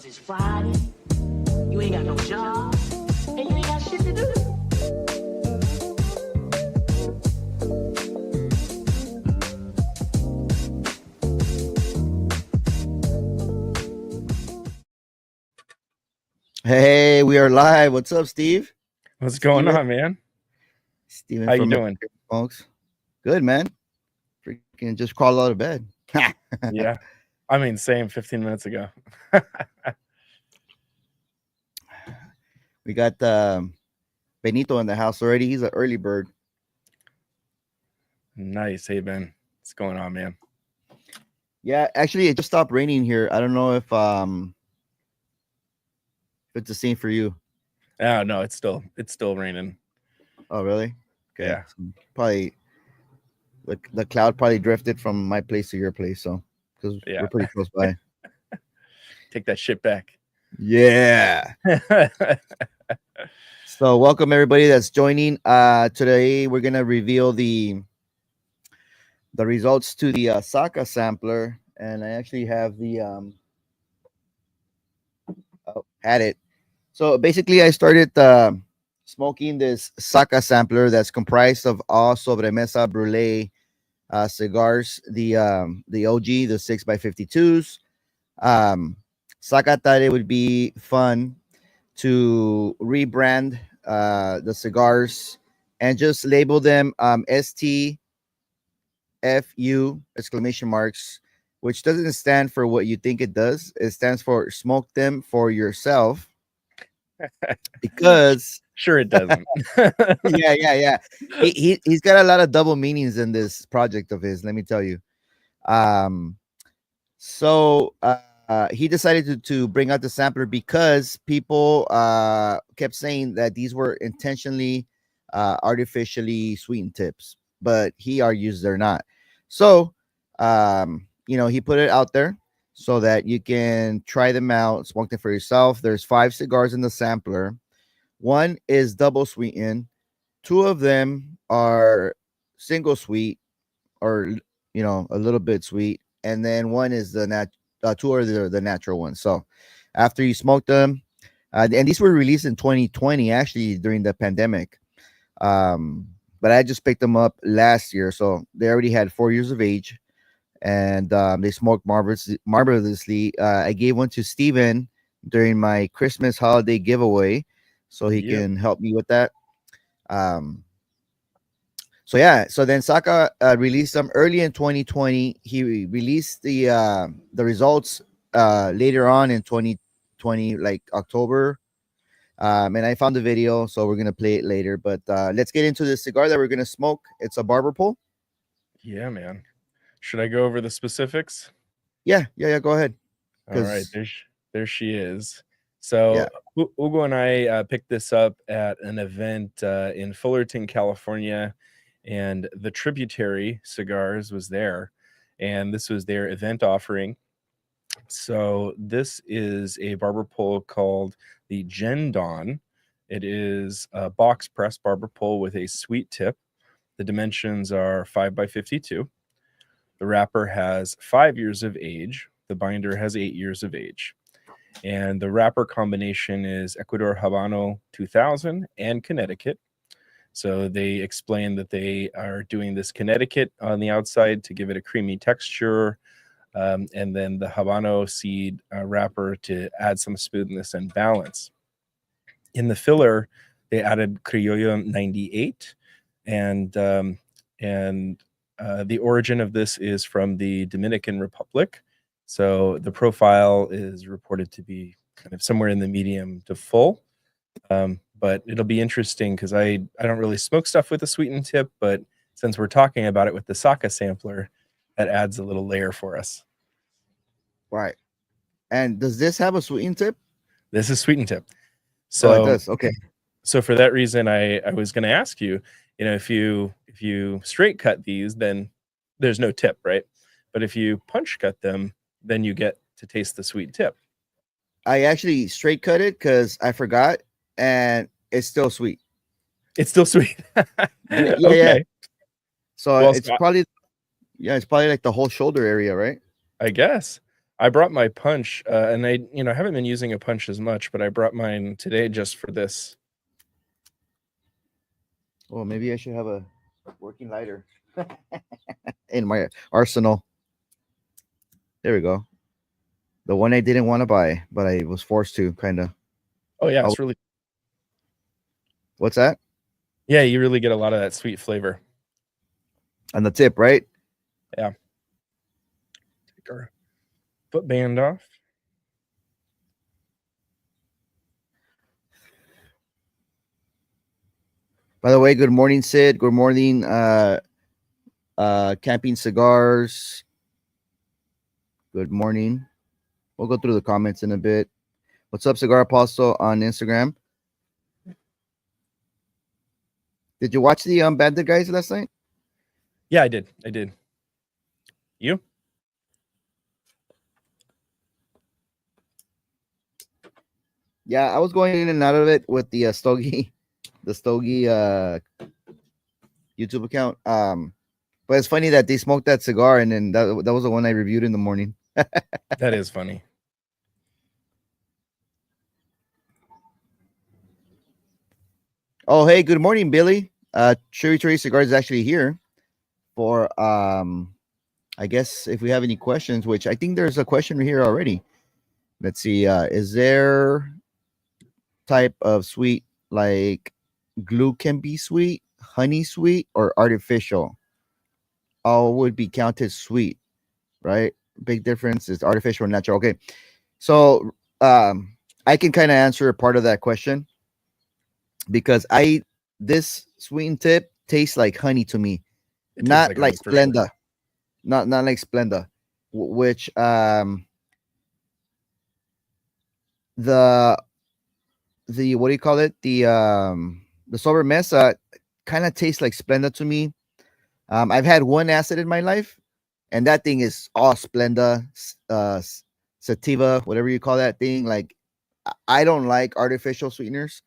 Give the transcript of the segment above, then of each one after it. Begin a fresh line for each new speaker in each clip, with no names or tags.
it's Friday, you ain't got no job, and you ain't got shit to do.
Hey, we are live. What's up, Steve?
What's going on, man?
Steven,
how you doing?
Folks, good, man. Freaking just crawled out of bed.
Yeah, I mean, same 15 minutes ago.
We got Benito in the house already. He's an early bird.
Nice. Hey, Ben. What's going on, man?
Yeah, actually, it just stopped raining here. I don't know if it's the same for you.
Oh, no, it's still raining.
Oh, really? Okay.
Yeah.
So probably the cloud probably drifted from my place to your place, so because we're pretty close by.
Take that shit back.
Yeah. So welcome everybody that's joining. Today we're gonna reveal the results to the Saka sampler, and I actually have the had it. So basically, I started smoking this Saka sampler that's comprised of all sobremesa brulee cigars, the OG, the 6x52s. Saka thought it would be fun to rebrand the cigars and just label them STFU exclamation marks, which doesn't stand for what you think it does. It stands for smoke them for yourself. Because
sure it doesn't.
yeah. He's got a lot of double meanings in this project of his, let me tell you. So he decided to bring out the sampler because people kept saying that these were intentionally artificially sweetened tips, but he argues they're not. So he put it out there so that you can try them out, smoke them for yourself. There's 5 cigars in the sampler. One is double sweetened. 2 of them are single sweet, or a little bit sweet, and then one is the 2 are the natural ones. So after you smoke them, and these were released in 2020, actually during the pandemic. But I just picked them up last year, so they already had 4 years of age, and they smoked marvelously. I gave one to Steven during my Christmas holiday giveaway, so he can help me with that. So then Saka released them early in 2020. He released the results later on in 2020, like October. And I found the video, so we're gonna play it later. But let's get into the cigar that we're gonna smoke. It's a Barber pull.
Yeah, man. Should I go over the specifics?
Yeah. Go ahead.
All right, there she is. So Hugo and I picked this up at an event in Fullerton, California, and the Tributary Cigars was there, and this was their event offering. So this is a barber pole called the Jenn Dawn. It is a box press barber pole with a sweet tip. The dimensions are 5x52. The wrapper has 5 years of age. The binder has 8 years of age. And the wrapper combination is Ecuador Habano 2000 and Connecticut. So they explain that they are doing this Connecticut on the outside to give it a creamy texture, and then the Habano seed wrapper to add some smoothness and balance. In the filler, they added Criollo 98, and the origin of this is from the Dominican Republic. So the profile is reported to be kind of somewhere in the medium to full. But it'll be interesting because I don't really smoke stuff with a sweetened tip, but since we're talking about it with the Saka sampler, that adds a little layer for us.
Right. And does this have a sweetened tip?
This is sweetened tip. So
it does. Okay.
So for that reason, I was going to ask you, if you straight cut these, then there's no tip, right? But if you punch cut them, then you get to taste the sweet tip.
I actually straight cut it because I forgot, and it's still sweet.
It's still sweet.
Yeah. So it's probably like the whole shoulder area, right?
I guess. I brought my punch, and I haven't been using a punch as much, but I brought mine today just for this.
Well, maybe I should have a working lighter in my arsenal. There we go. The one I didn't want to buy, but I was forced to, kind of.
Oh yeah, it's really.
What's that?
Yeah, you really get a lot of that sweet flavor
on the tip, right?
Yeah. Take our foot band off.
By the way, good morning, Sid. Good morning, Camping Cigars. Good morning. We'll go through the comments in a bit. What's up, Cigar Apostle on Instagram? Did you watch the Bandit guys last night?
Yeah, I did. You?
Yeah, I was going in and out of it with the Stogie YouTube account. But it's funny that they smoked that cigar, and then that was the one I reviewed in the morning.
That is funny.
Oh, hey, good morning, Billy. Cherry Cherry Cigars is actually here for I guess if we have any questions, which I think there's a question here already. Let's see. Is there type of sweet like glue can be sweet, honey sweet, or artificial? All would be counted sweet, right? Big difference is artificial or natural. Okay, so I can kind of answer a part of that question because this sweetened tip tastes like honey to me, not like Splenda, not like Splenda, which the what do you call it, the sober mesa kind of tastes like Splenda to me. I've had one acid in my life, and that thing is all Splenda, sativa, whatever you call that thing. Like, I don't like artificial sweeteners.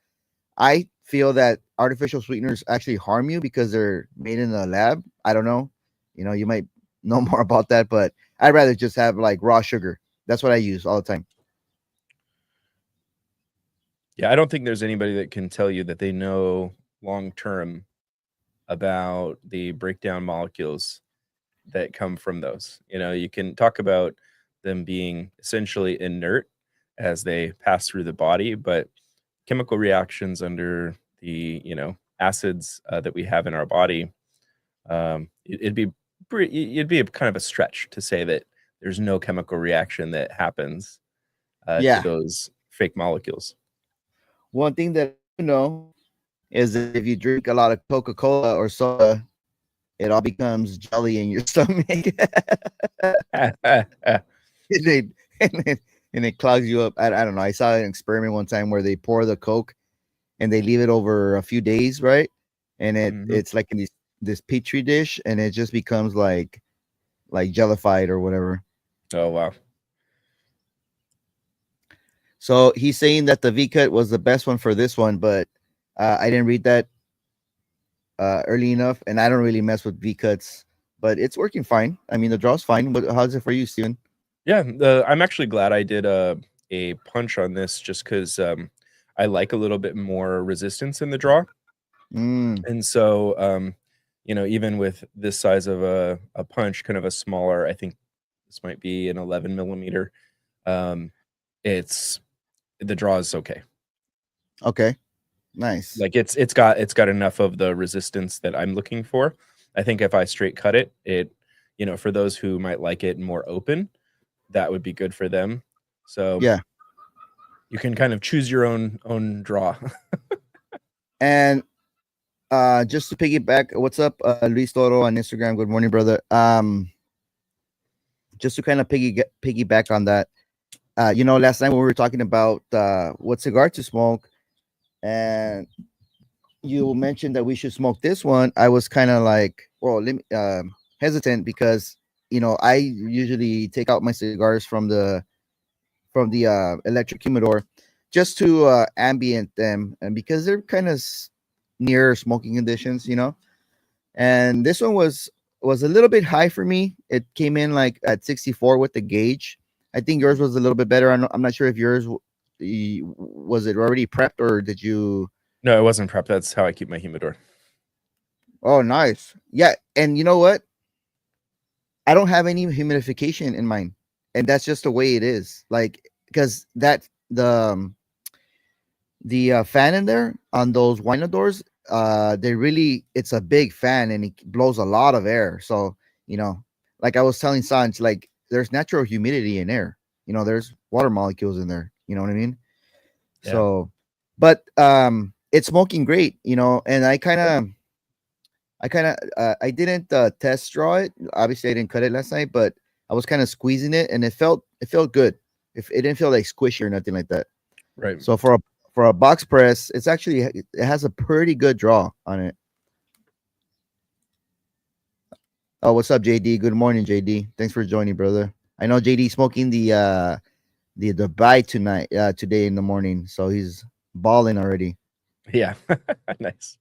I feel that artificial sweeteners actually harm you because they're made in a lab. I don't know. You might know more about that, but I'd rather just have like raw sugar. That's what I use all the time.
Yeah, I don't think there's anybody that can tell you that they know long term about the breakdown molecules that come from those. You can talk about them being essentially inert as they pass through the body, but chemical reactions under the acids that we have in our body, it'd be a kind of a stretch to say that there's no chemical reaction that happens to those fake molecules.
One thing that you know is that if you drink a lot of Coca-Cola or soda, it all becomes jelly in your stomach. and it clogs you up. I don't know. I saw an experiment one time where they pour the Coke and they leave it over a few days, right? And it's like in this petri dish, and it just becomes like jellified or whatever.
Oh wow.
So he's saying that the V-cut was the best one for this one, but I didn't read that early enough, and I don't really mess with V-cuts, but it's working fine. I mean, the draw's fine. But how's it for you, Steven?
Yeah, I'm actually glad I did a punch on this just because I like a little bit more resistance in the draw. And so, even with this size of a punch, kind of a smaller, I think this might be an 11 millimeter. The draw is okay.
Okay, nice.
Like it's got enough of the resistance that I'm looking for. I think if I straight cut it, for those who might like it more open, that would be good for them. So
yeah,
you can kind of choose your own draw.
And just to piggyback, what's up, Luis Toro on Instagram? Good morning, brother. Just to kind of piggyback on that, last night when we were talking about what cigar to smoke, and you mentioned that we should smoke this one, I was kind of like, well, hesitant because I usually take out my cigars from the electric humidor just to ambient them, and because they're kind of near smoking conditions, and this one was a little bit high for me. It came in like at 64 with the gauge, I think yours was a little bit better. I'm not sure if yours was it already prepped or did you?
No, it wasn't prepped. That's how I keep my humidor.
Oh, nice. Yeah, and you know what? I don't have any humidification in mine, and that's just the way it is. Like, because that the fan in there on those wine doors, it's a big fan and it blows a lot of air. So like I was telling Sanj, like there's natural humidity in air. There's water molecules in there. You know what I mean?
Yeah.
So, but it's smoking great. And I didn't test draw it. Obviously, I didn't cut it last night, but I was kind of squeezing it, and it felt good. If it didn't feel like squishy or nothing like that.
Right.
So for a box press, it has a pretty good draw on it. Oh, what's up, JD? Good morning, JD. Thanks for joining, brother. I know JD smoking the Dubai today in the morning, so he's balling already.
Yeah, nice.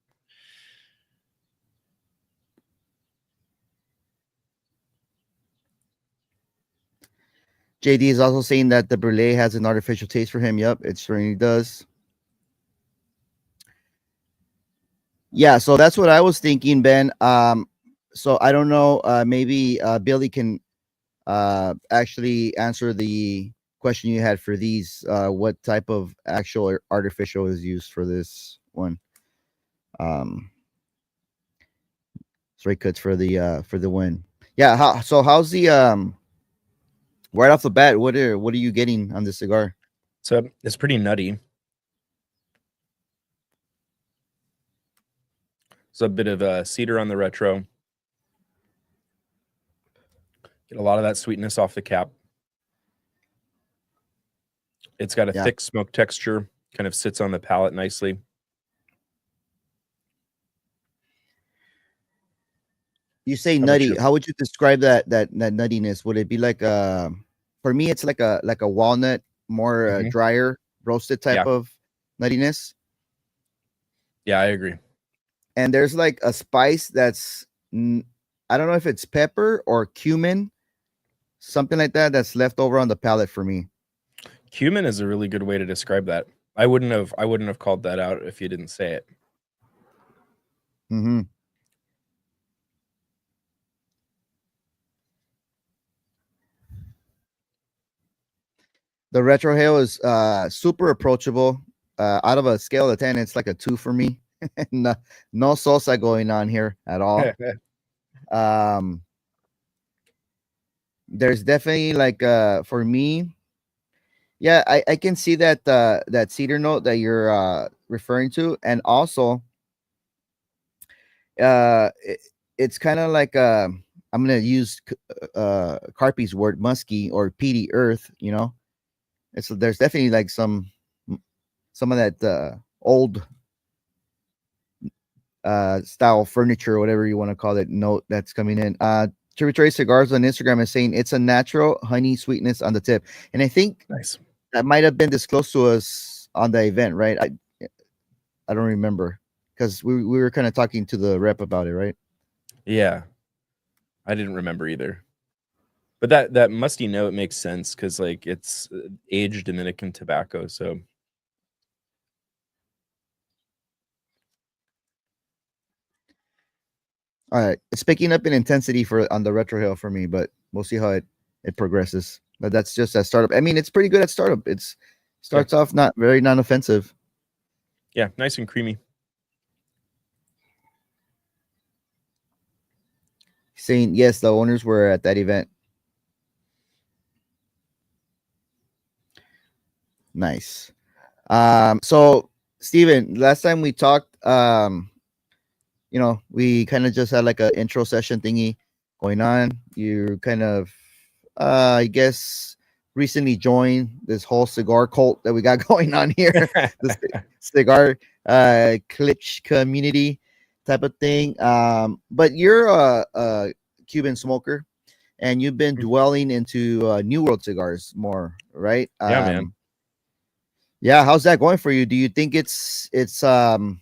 JD is also saying that the brulee has an artificial taste for him. Yep, it certainly does. Yeah, so that's what I was thinking, Ben. So I don't know. Maybe Billy can actually answer the question you had for these. What type of actual artificial is used for this one? Straight cuts for the win. Yeah. How's the right off the bat? What are you getting on this cigar?
So it's pretty nutty. So a bit of cedar on the retro. Get a lot of that sweetness off the cap. It's got a thick smoke texture, kind of sits on the palate nicely.
You say nutty. How would you describe that nuttiness? Would it be like for me it's like a walnut, more drier, roasted type of nuttiness?
Yeah, I agree.
And there's like a spice that's I don't know if it's pepper or cumin, something like that that's left over on the palate for me.
Cumin is a really good way to describe that. I wouldn't have called that out if you didn't say it.
Mm-hmm. The retrohale is super approachable. Out of a scale of 10, it's like a 2 for me. no salsa going on here at all. There's definitely like for me, yeah, I can see that that cedar note that you're referring to, and also it's kind of like I'm gonna use Carpy's word, musky or peaty earth. There's definitely like some of that old style furniture or whatever you want to call it note that's coming in. Tributary Cigars on Instagram is saying it's a natural honey sweetness on the tip, and I think that might have been disclosed to us on the event, right? I don't remember because we were kind of talking to the rep about it, right?
Yeah, I didn't remember either. But that musty note makes sense because like it's aged Dominican tobacco, so.
All right, it's picking up in intensity on the retrohale for me, but we'll see how it progresses. But that's just at startup. I mean, it's pretty good at startup. It starts off not very non-offensive.
Yeah, nice and creamy.
Saying yes, the owners were at that event. Nice. So Steven, last time we talked, we kind of just had like an intro session thingy going on. You kind of I guess recently joined this whole cigar cult that we got going on here. The cigar clitch community type of thing. But you're a Cuban smoker and you've been dwelling into New World cigars more, right?
Yeah, man.
Yeah, how's that going for you? Do you think it's something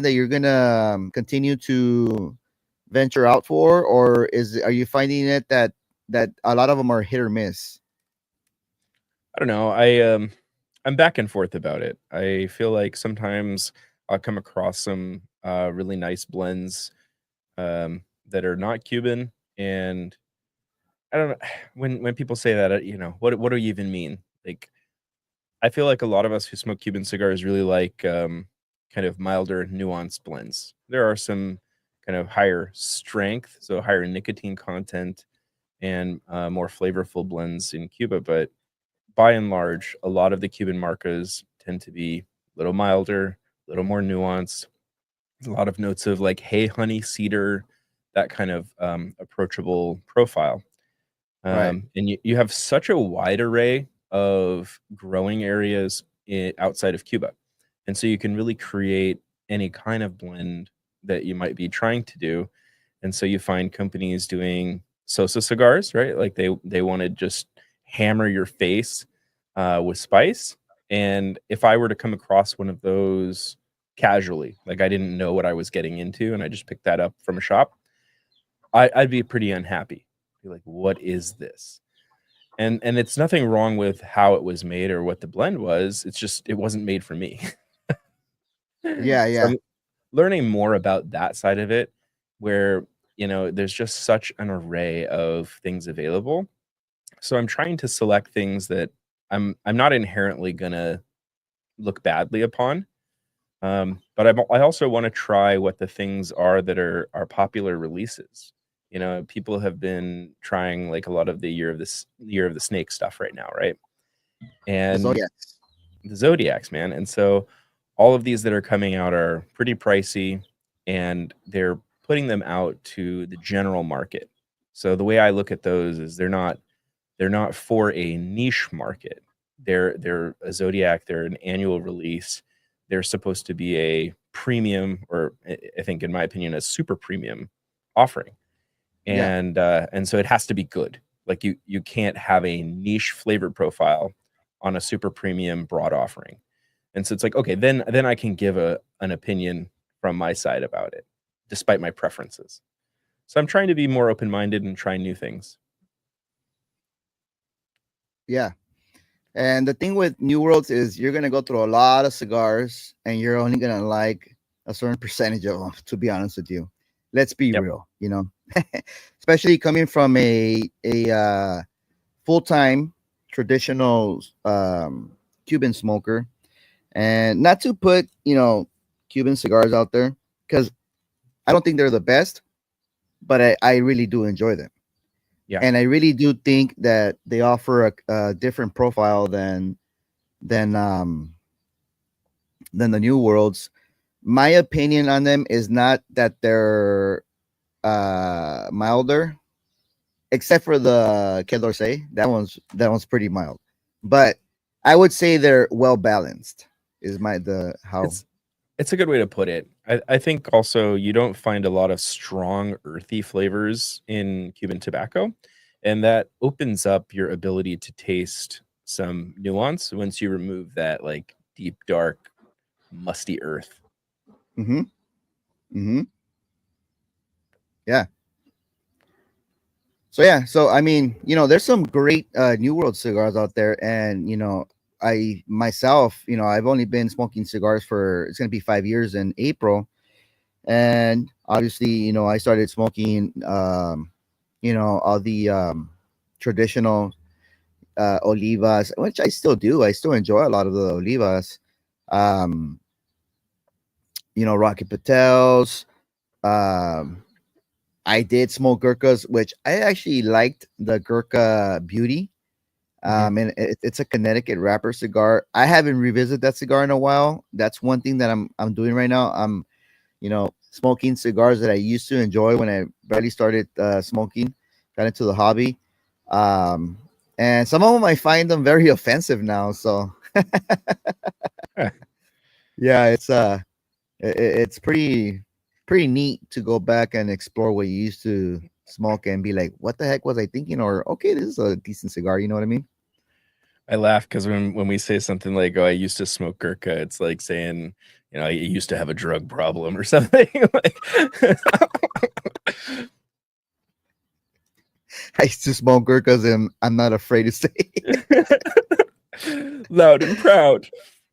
that you're gonna continue to venture out for, or are you finding it that a lot of them are hit or miss?
I don't know. I'm back and forth about it. I feel like sometimes I'll come across some really nice blends that are not Cuban, and I don't know when people say that, what do you even mean? Like, I feel like a lot of us who smoke Cuban cigars really like kind of milder, nuanced blends. There are some kind of higher strength, so higher nicotine content, and more flavorful blends in Cuba, but by and large, a lot of the Cuban marcas tend to be a little milder, a little more nuanced. There's a lot of notes of like hay, honey, cedar, that kind of approachable profile.
Right.
And you have such a wide array of growing areas outside of Cuba. And so you can really create any kind of blend that you might be trying to do. And so you find companies doing Sosa cigars, right? Like they want to just hammer your face with spice. And if I were to come across one of those casually, like I didn't know what I was getting into, and I just picked that up from a shop, I'd be pretty unhappy. Be like, what is this? And it's nothing wrong with how it was made or what the blend was. It's just it wasn't made for me.
Yeah,
So
yeah.
I'm learning more about that side of it, where there's just such an array of things available. So I'm trying to select things that I'm not inherently gonna look badly upon. But I also want to try what the things are that are popular releases. People have been trying like a lot of the year of the snake stuff right now, right?
The
And
Zodiacs.
the Zodiacs, man. And so all of these that are coming out are pretty pricey, and they're putting them out to the general market. So the way I look at those is they're not for a niche market. They're a Zodiac, they're an annual release. They're supposed to be a premium, or I think in my opinion a super premium offering.
Yeah.
And so it has to be good. Like you can't have a niche flavor profile on a super premium broad offering. And so it's like, okay, then I can give an opinion from my side about it, despite my preferences. So I'm trying to be more open-minded and try new things.
Yeah. And the thing with New Worlds is you're gonna go through a lot of cigars, and you're only gonna like a certain percentage of them. To be honest with you, let's be
Yep.
real. Especially coming from a full time traditional Cuban smoker, and not to put Cuban cigars out there, because I don't think they're the best, but I really do enjoy them.
Yeah.
And I really do think that they offer a different profile than the New Worlds. My opinion on them is not that they're milder, except for the Que Dorsey. That one's pretty mild, but I would say they're well balanced. Is my the how
It's a good way to put it. I think also you don't find a lot of strong earthy flavors in Cuban tobacco, and that opens up your ability to taste some nuance once you remove that like deep, dark, musty earth.
Mm-hmm. Mm-hmm. Yeah. So yeah, so I mean, there's some great New World cigars out there, and I myself, I've only been smoking cigars for it's gonna be 5 years in April, and obviously, I started smoking, all the traditional olivas, which I still do. I still enjoy a lot of the olivas, um, Rocky Patels. Um, I did smoke Gurkhas, which I actually liked the Gurkha Beauty.
Mhm.
And it's a Connecticut wrapper cigar. I haven't revisited that cigar in a while. That's one thing that I'm doing right now. I'm, smoking cigars that I used to enjoy when I barely started smoking, got into the hobby. Um, and some of them I find them very offensive now. So
Eh,
yeah, it's pretty neat to go back and explore what you used to smoke and be like, what the heck was I thinking? Or okay, this is a decent cigar. You know what I mean?
I laugh because when we say something like, "Oh, I used to smoke Gurkha," it's like saying, I used to have a drug problem or something.
I used to smoke Gurkhas, and I'm not afraid to say.
Loud and proud.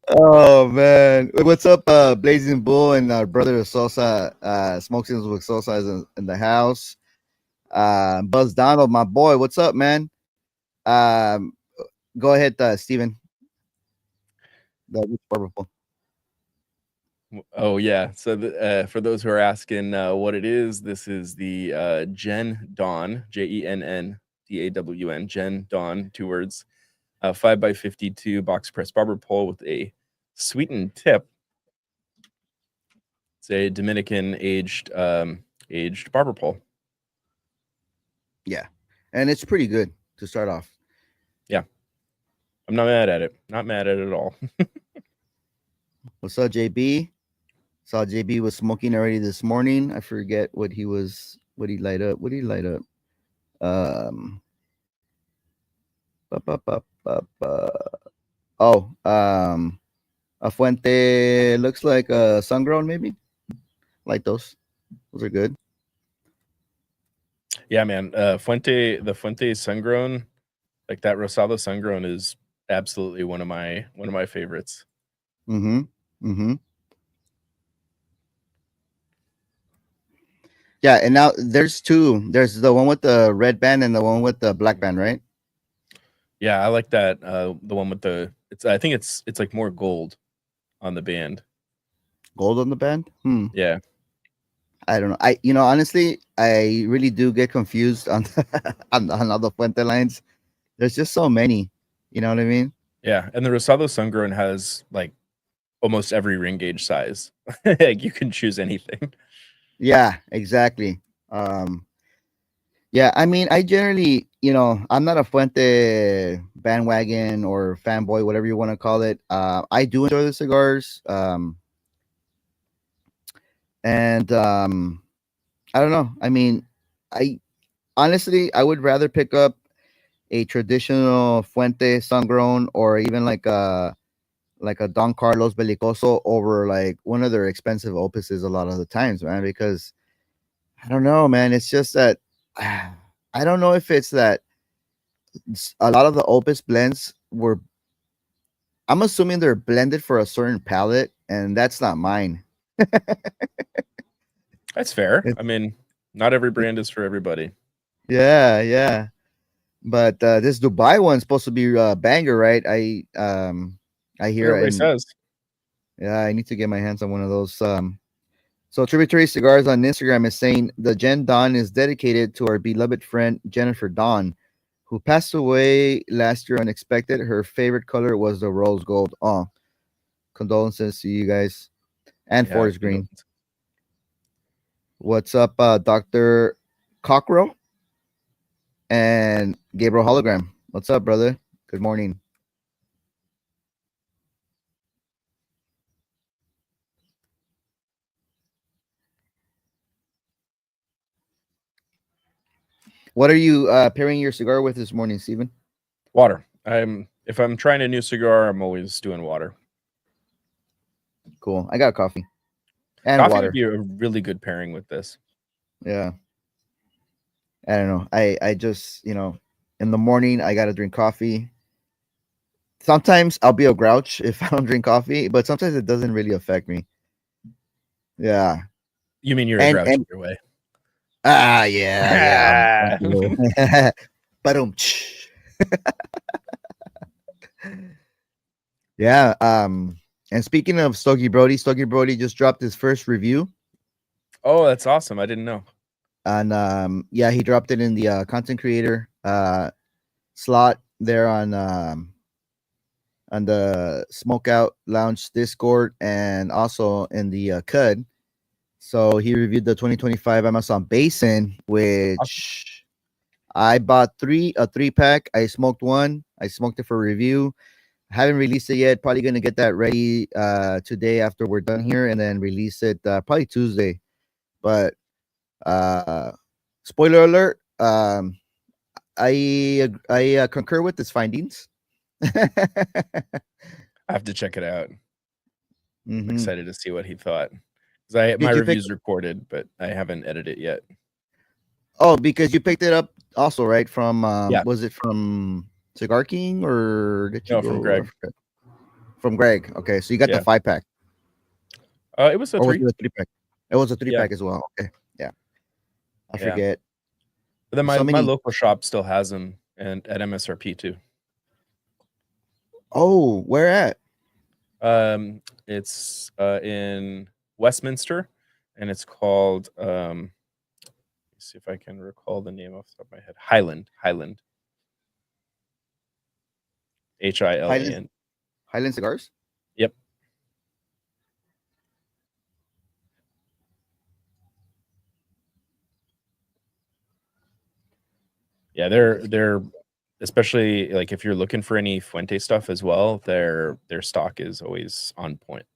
Oh man, what's up, Blazing Bull and our brother Sosa? Smokes with Sosa is in the house. Buzz Donald, my boy, what's up, man? Go ahead, Steven.
Oh yeah. So for those who are asking what it is, this is the Jenn Dawn, JENNDAWN, Jenn Dawn, 2 words, 5x52 box press barber pole with a sweetened tip. It's a Dominican aged barber pole.
Yeah, and it's pretty good to start off.
Yeah, I'm not mad at it. Not mad at it at all.
What's up, JB? Saw JB was smoking already this morning. I forget what he light up. What did he light up? A Fuente, looks like a sun-grown, maybe. Like those are good.
Yeah, man. The Fuente sun-grown, like that Rosado sun-grown, is absolutely one of my favorites.
Yeah, and now there's two. There's the one with the red band and the one with the black band, right?
Yeah, I like that. The one with the I think it's like more gold on the band.
Gold on the band?
Yeah.
I don't know. Honestly, I really do get confused on on all the Fuente lines. There's just so many. You know what I mean?
Yeah, and the Rosado sun-grown has like almost every ring gauge size. Like you can choose anything.
Yeah, exactly. Yeah, I mean, I generally, I'm not a Fuente bandwagon or fanboy, whatever you want to call it. I do enjoy the cigars. And I don't know. I mean, I would rather pick up a traditional Fuente sun-grown or even like a Don Carlos Belicoso over like one of their expensive opuses a lot of the times, man, because I don't know, man. It's just that I don't know if it's that a lot of the opus blends were, I'm assuming they're blended for a certain palate, and that's not mine.
That's fair. I mean, not every brand is for everybody.
Yeah. But this Dubai one's supposed to be a banger, right? I hear
Everybody says.
Yeah, I need to get my hands on one of those. So Tributary Cigars on Instagram is saying the Jenn Dawn is dedicated to our beloved friend Jennifer Dawn, who passed away last year unexpected. Her favorite color was the rose gold. Oh, condolences to you guys. And Forest Green. What's up, Dr. Cockrow and Gabriel Hologram? What's up, brother? Good morning. What are you pairing your cigar with this morning, Steven?
Water. If I'm trying a new cigar, I'm always doing water.
Cool. I got coffee and
coffee
water.
Would be a really good pairing with this.
Yeah. I don't know. I just, in the morning I gotta drink coffee. Sometimes I'll be a grouch if I don't drink coffee, but sometimes it doesn't really affect me. Yeah.
You mean you're a grouch either way?
Yeah. But yeah. And speaking of Stogie Brody just dropped his first review.
Oh, that's awesome. I didn't know.
And yeah, he dropped it in the content creator slot there on the Smokeout Lounge Discord and also in the CUD. So he reviewed the 2025 Amazon Basin, which awesome. I bought a 3-pack. I smoked one. I smoked it for review. I haven't released it yet. Probably gonna get that ready today after we're done here, and then release it probably Tuesday. But spoiler alert, I concur with his findings.
I have to check it out. I'm excited to see what he thought. My review's recorded, but I haven't edited it yet.
Oh, because you picked it up also, right? From was it from Cigar King, or did you
No,
go
from Greg.
From Greg. Okay, so you got the 5-pack.
It was a
or
3.
Was it a 3-pack? It was a 3-pack
Yeah.
as well. Okay, yeah. I
Yeah.
forget.
But then my,
So
my
many-
local shop still has them and at MSRP too.
Oh, where at?
It's in Westminster, and it's called let me see if I can recall the name off the top of my head. Highland. Highland.
Highland Cigars.
Yep. Yeah, they're especially like if you're looking for any Fuente stuff as well, their stock is always on point.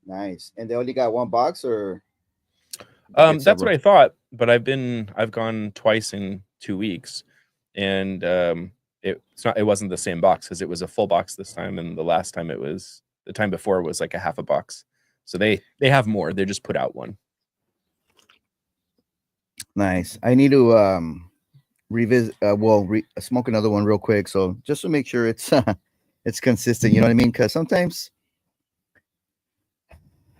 Nice. And they only got one box, or?
That's what I thought, but I've gone twice in 2 weeks, and it wasn't the same box because it was a full box this time, and the time before it was like a half a box. So they have more. They just put out one.
Nice. I need to revisit. Smoke another one real quick, so just to make sure it's it's consistent. You know what I mean? Because sometimes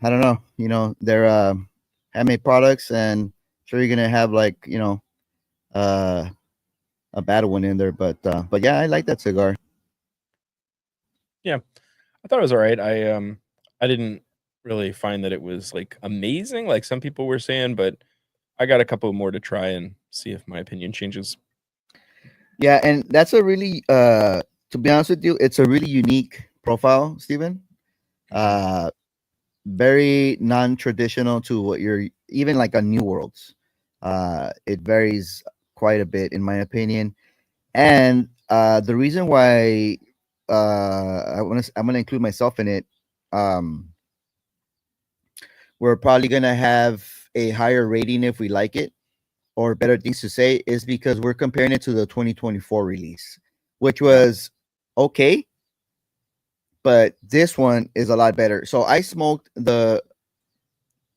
I don't know. You know, they're handmade products, and sure you're gonna have like a bad one in there, but yeah, I like that cigar.
Yeah, I thought it was all right. I didn't really find that it was like amazing, like some people were saying, but I got a couple more to try and see if my opinion changes.
Yeah, and that's a really to be honest with you, it's a really unique profile, Steven. Very non-traditional to what you're even like on New Worlds. It varies quite a bit in my opinion. And the reason why I'm gonna include myself in it, we're probably gonna have a higher rating if we like it, or better things to say, is because we're comparing it to the 2024 release, which was okay, but this one is a lot better. So I smoked the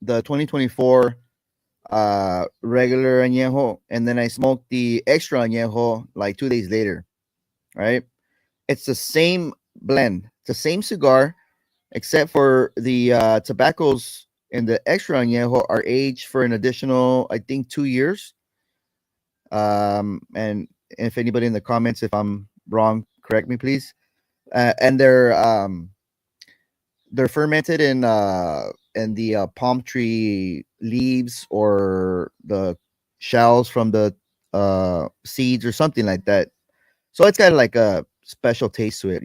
2024 regular añejo, and then I smoked the extra añejo like 2 days later. Right? It's the same blend, the same cigar, except for the tobaccos in the extra añejo are aged for an additional, I think, 2 years. And if anybody in the comments, if I'm wrong, correct me, please. And they're fermented in the palm tree leaves or the shells from the seeds or something like that. So it's got like a special taste to it,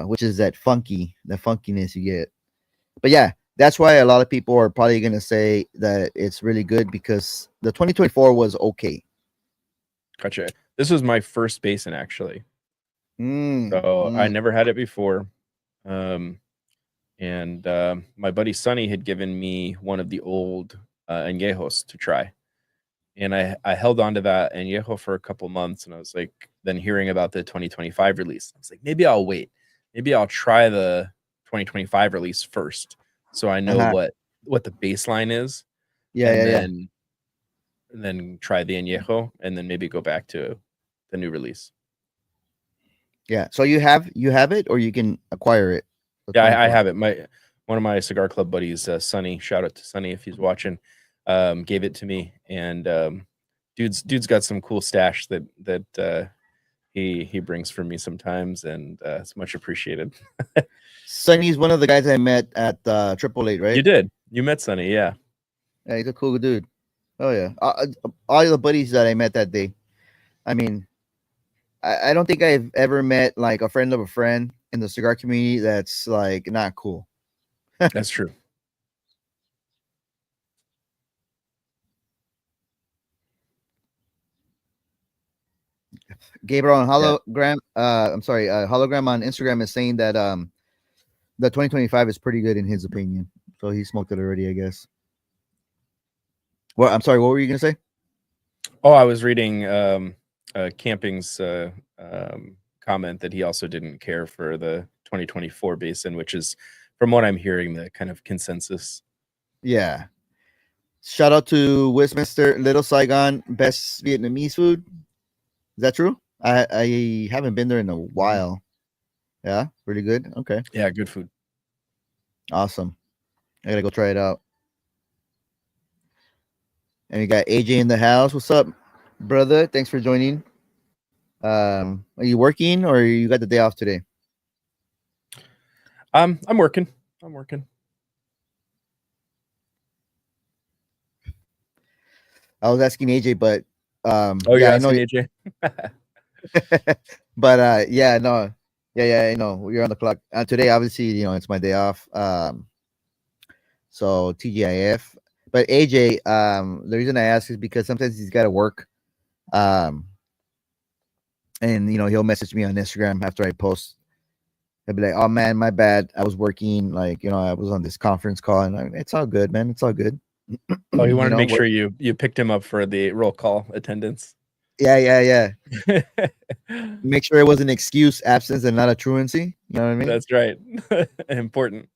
which is the funkiness you get. But yeah, that's why a lot of people are probably going to say that it's really good, because the 2024 was okay.
Gotcha. This was my first basin actually. So I never had it before. And my buddy Sonny had given me one of the old añejos to try. And I held on to that añejo for a couple months, and I was like, then hearing about the 2025 release, I was like, maybe I'll wait. Maybe I'll try the 2025 release first, so I know what the baseline is. And then try the añejo, and then maybe go back to the new release.
Yeah. So you have it, or you can acquire it.
Yeah, I have it. One of my cigar club buddies, Sonny, shout out to Sonny if he's watching, gave it to me, and dude's got some cool stash that he brings for me sometimes, and it's much appreciate.
Sonny's one of the guys I met at 888, right?
You met Sonny, yeah.
Yeah, he's a cool dude. Oh yeah, all the buddies that I met that day. I mean, I don't think I've ever met like a friend of a friend in the cigar community that's like not cool.
That's true.
Gabriel on hologram. Hologram on Instagram is saying that the 2025 is pretty good in his opinion. So he smoked it already, I guess. Well, I'm sorry, what were you gonna say?
Oh, I was reading Camping's comment that he also didn't care for the 2024 basin, which is, from what I'm hearing, the kind of consensus.
Yeah. Shout out to Westminster, Little Saigon, best Vietnamese food. that true? I haven't been there in a while. Yeah, pretty good. Okay,
Yeah, good food.
awesome. I gotta go try it out. And we got AJ in the house. What's up, brother? Thanks for joining. Are you working or you got the day off today?
I'm working. I'm working.
I was asking AJ, but
Oh,
yeah,
you're
I know.
asking AJ?
But yeah, no, yeah, I know you're on the clock. Today, obviously, it's my day off. So TGIF. But AJ, the reason I ask is because sometimes he's got to work. And he'll message me on Instagram after I post. He'll be like, "Oh man, my bad. I was working. Like, I was on this conference call, and it's all good, man. It's all good."
Oh, he wanted to make
Work.
sure you picked him up for the roll call attendance.
Yeah. Make sure it was an excuse absence and not a truancy. You know what I mean?
That's right. Important.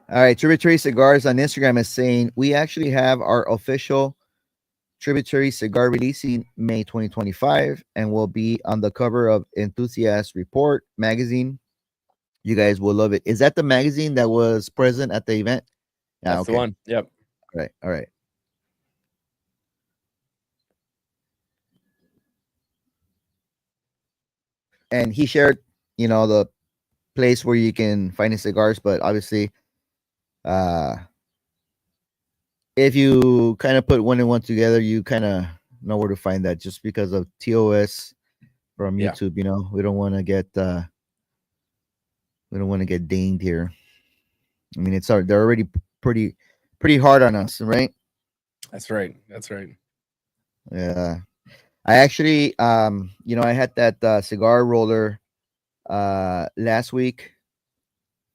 All right. Tributary Cigars on Instagram is saying we actually have our official Tributary cigar releasing May 2025 and will be on the cover of Enthusiast Report magazine. You guys will love it. Is that the magazine that was present at the event? Yeah,
That's the one. Yep.
All right. And he shared, the place where you can find his cigars, but obviously, if you kind of put one and one together, you kind of know where to find that just because of TOS from YouTube. We don't want to get dinged here. I mean, they're already pretty hard on us, right?
That's right.
Yeah. I actually I had that cigar roller last week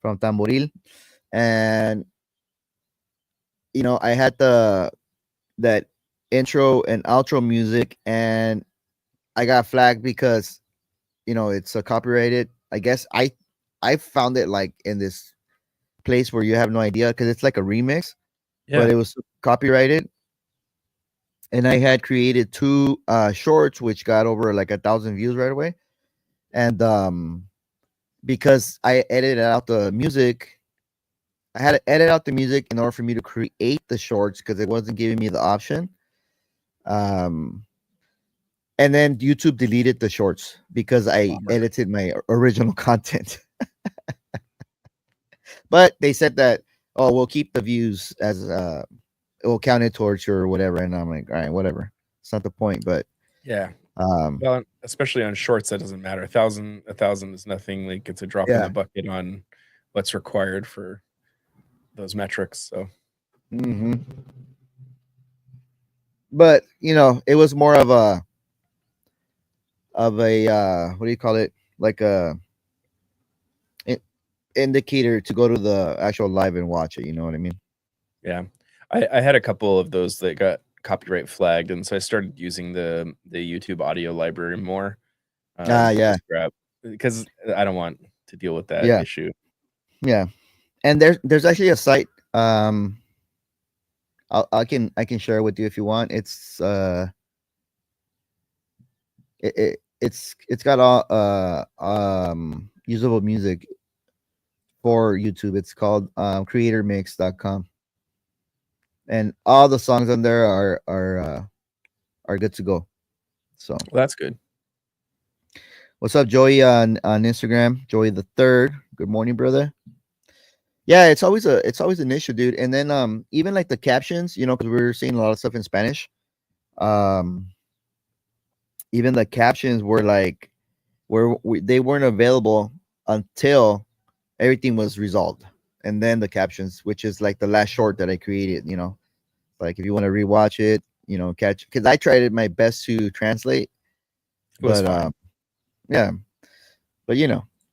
from Tamboril, and I had that intro and outro music, and I got flagged because it's a copyrighted. I guess I found it like in this place where you have no idea because it's like a remix, but it was copyrighted. And I had created 2 shorts which got over like 1,000 views right away. And because I edited out the music, I had to edit out the music in order for me to create the shorts because it wasn't giving me the option. And then YouTube deleted the shorts because I edited my original content. But they said that, oh, we'll keep the views as it will count it towards your whatever. And I'm like, all right, whatever. It's not the point, but
yeah. Well, especially on shorts, that doesn't matter. 1,000 is nothing. Like it's a drop in the bucket on what's required for those metrics. So,
but it was more of a what do you call it? Like a indicator to go to the actual live and watch it. You know what I mean?
Yeah, I had a couple of those that got copyright flagged, and so I started using the YouTube audio library more.
Yeah,
because I don't want to deal with that issue.
Yeah, and there's actually a site. I can share it with you if you want. It's it's got all usable music for YouTube. It's called creatormix.com. And all the songs on there are good to go. So
well, that's good.
What's up, Joey on Instagram? Joey the third. Good morning, brother. Yeah, it's always an issue, dude. And then even like the captions, because we're seeing a lot of stuff in Spanish. Even the captions were like they weren't available until everything was resolved. And then the captions, which is like the last short that I created, like if you want to rewatch it, catch, because I tried my best to translate. But yeah. But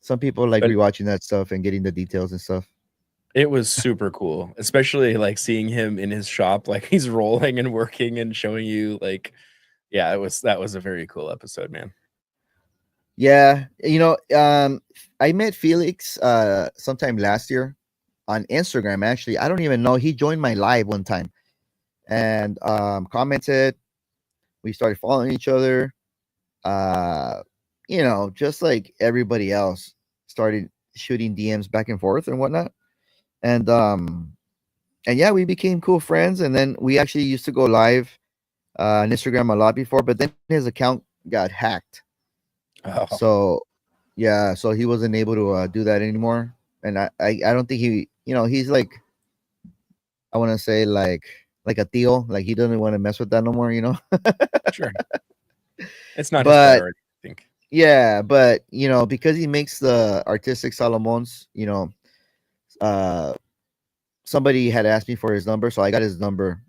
some people like rewatching that stuff and getting the details and stuff.
It was super cool, especially like seeing him in his shop, like he's rolling and working and showing you like, yeah, that was a very cool episode, man.
Yeah, I met Felix sometime last year on Instagram. Actually, I don't even know. He joined my live one time and commented. We started following each other. You know, just like everybody else, started shooting DMs back and forth and whatnot. And yeah, we became cool friends. And then we actually used to go live on Instagram a lot before, but then his account got hacked.
Oh,
So yeah, so he wasn't able to do that anymore. And I don't think he, you know, he's like, I want to say like a Theo, like he doesn't want to mess with that no more, you know.
sure. It's not his
But
priority, I think.
yeah, but you know, because he makes the artistic Salomons, you know, somebody had asked me for his number, so I got his number,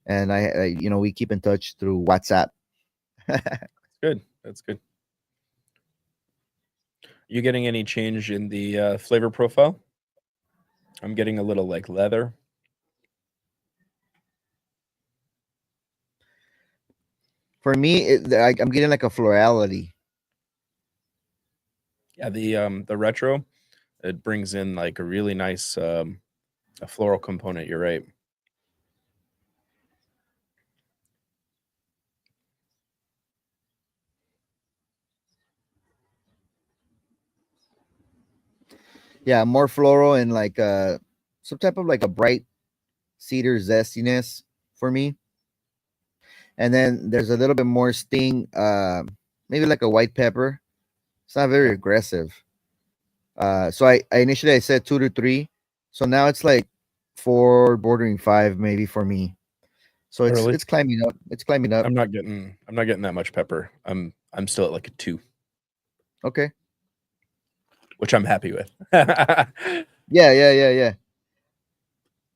and I you know, we keep in touch through WhatsApp.
Good. That's good. You getting any change in the flavor profile? I'm getting a little like leather.
For me, I'm getting like a florality.
Yeah, the retro, it brings in like a really nice a floral component. You're right.
Yeah, more floral and like some type of like a bright cedar zestiness for me. And then there's a little bit more sting, maybe like a white pepper. It's not very aggressive. So I initially I said 2 to 3, so now it's like 4, bordering 5, maybe for me. So
Really?
it's climbing up. It's climbing up.
I'm not getting that much pepper. I'm still at like a 2,
Okay.
which I'm happy with.
Yeah.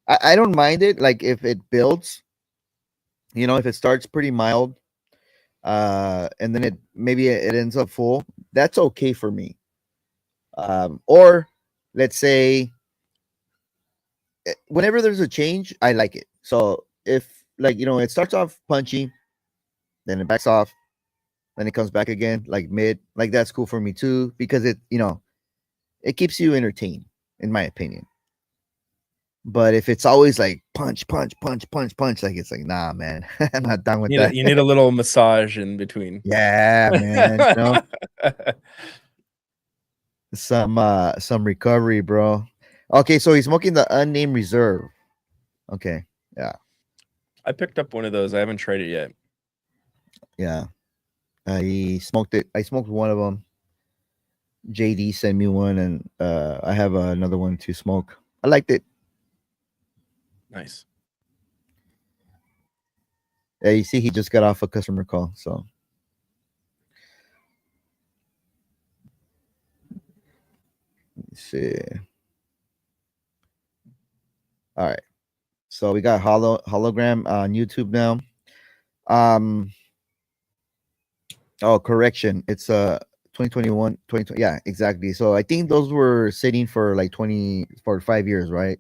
I don't mind it. Like if it builds, you know, if it starts pretty mild, and then it ends up full, that's okay for me. Or let's say whenever there's a change, I like it. So if like, you know, it starts off punchy, then it backs off, then it comes back again, like mid, like that's cool for me too, because it, you know, it keeps you entertained, in my opinion. But if it's always like punch, punch, punch, punch, punch, like it's like, nah, man, I'm not done with that.
You need a little massage in between.
Yeah, man. You know, some recovery, bro. Okay, so he's smoking the unnamed reserve. Okay, yeah,
I picked up one of those. I haven't tried it yet.
yeah. I smoked it. I smoked one of them. JD sent me one, and I have another one to smoke. I liked it.
Nice.
Yeah, you see, he just got off a customer call. So let's see. All right. So we got hologram on YouTube now. Oh, correction. It's 2021, 2020. Yeah, exactly. So I think those were sitting for like 5 years, right?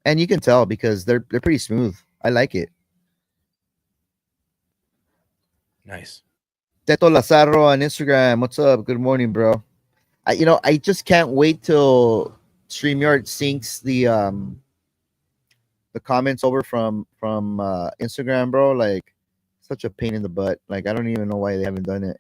And you can tell because they're pretty smooth. I like it.
Nice.
Teto Lazaro on Instagram. What's up? Good morning, bro. I just can't wait till StreamYard syncs the comments over from Instagram, bro. Like, such a pain in the butt. Like, I don't even know why they haven't done it.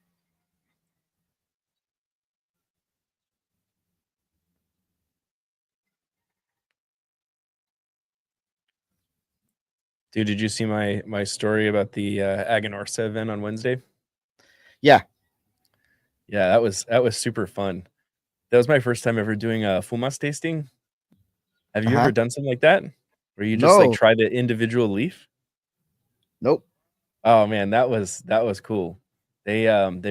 Dude, did you see my story about the Aganorsa event on Wednesday?
Yeah.
Yeah, that was super fun. That was my first time ever doing a fumas tasting. Have you ever done something like that? Where you just like
No.
try the individual leaf?
Nope.
Oh man, that was cool. They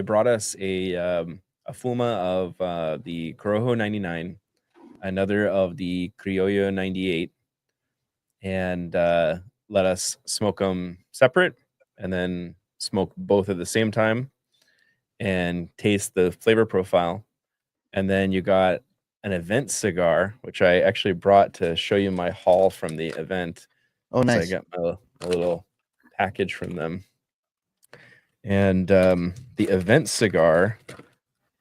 brought us a fuma of the Corojo 99, another of the Criollo 98, and let us smoke them separate and then smoke both at the same time and taste the flavor profile. And then you got an event cigar, which I actually brought to show you my haul from the event.
Oh,
So I
nice.
got a little package from them. And the event cigar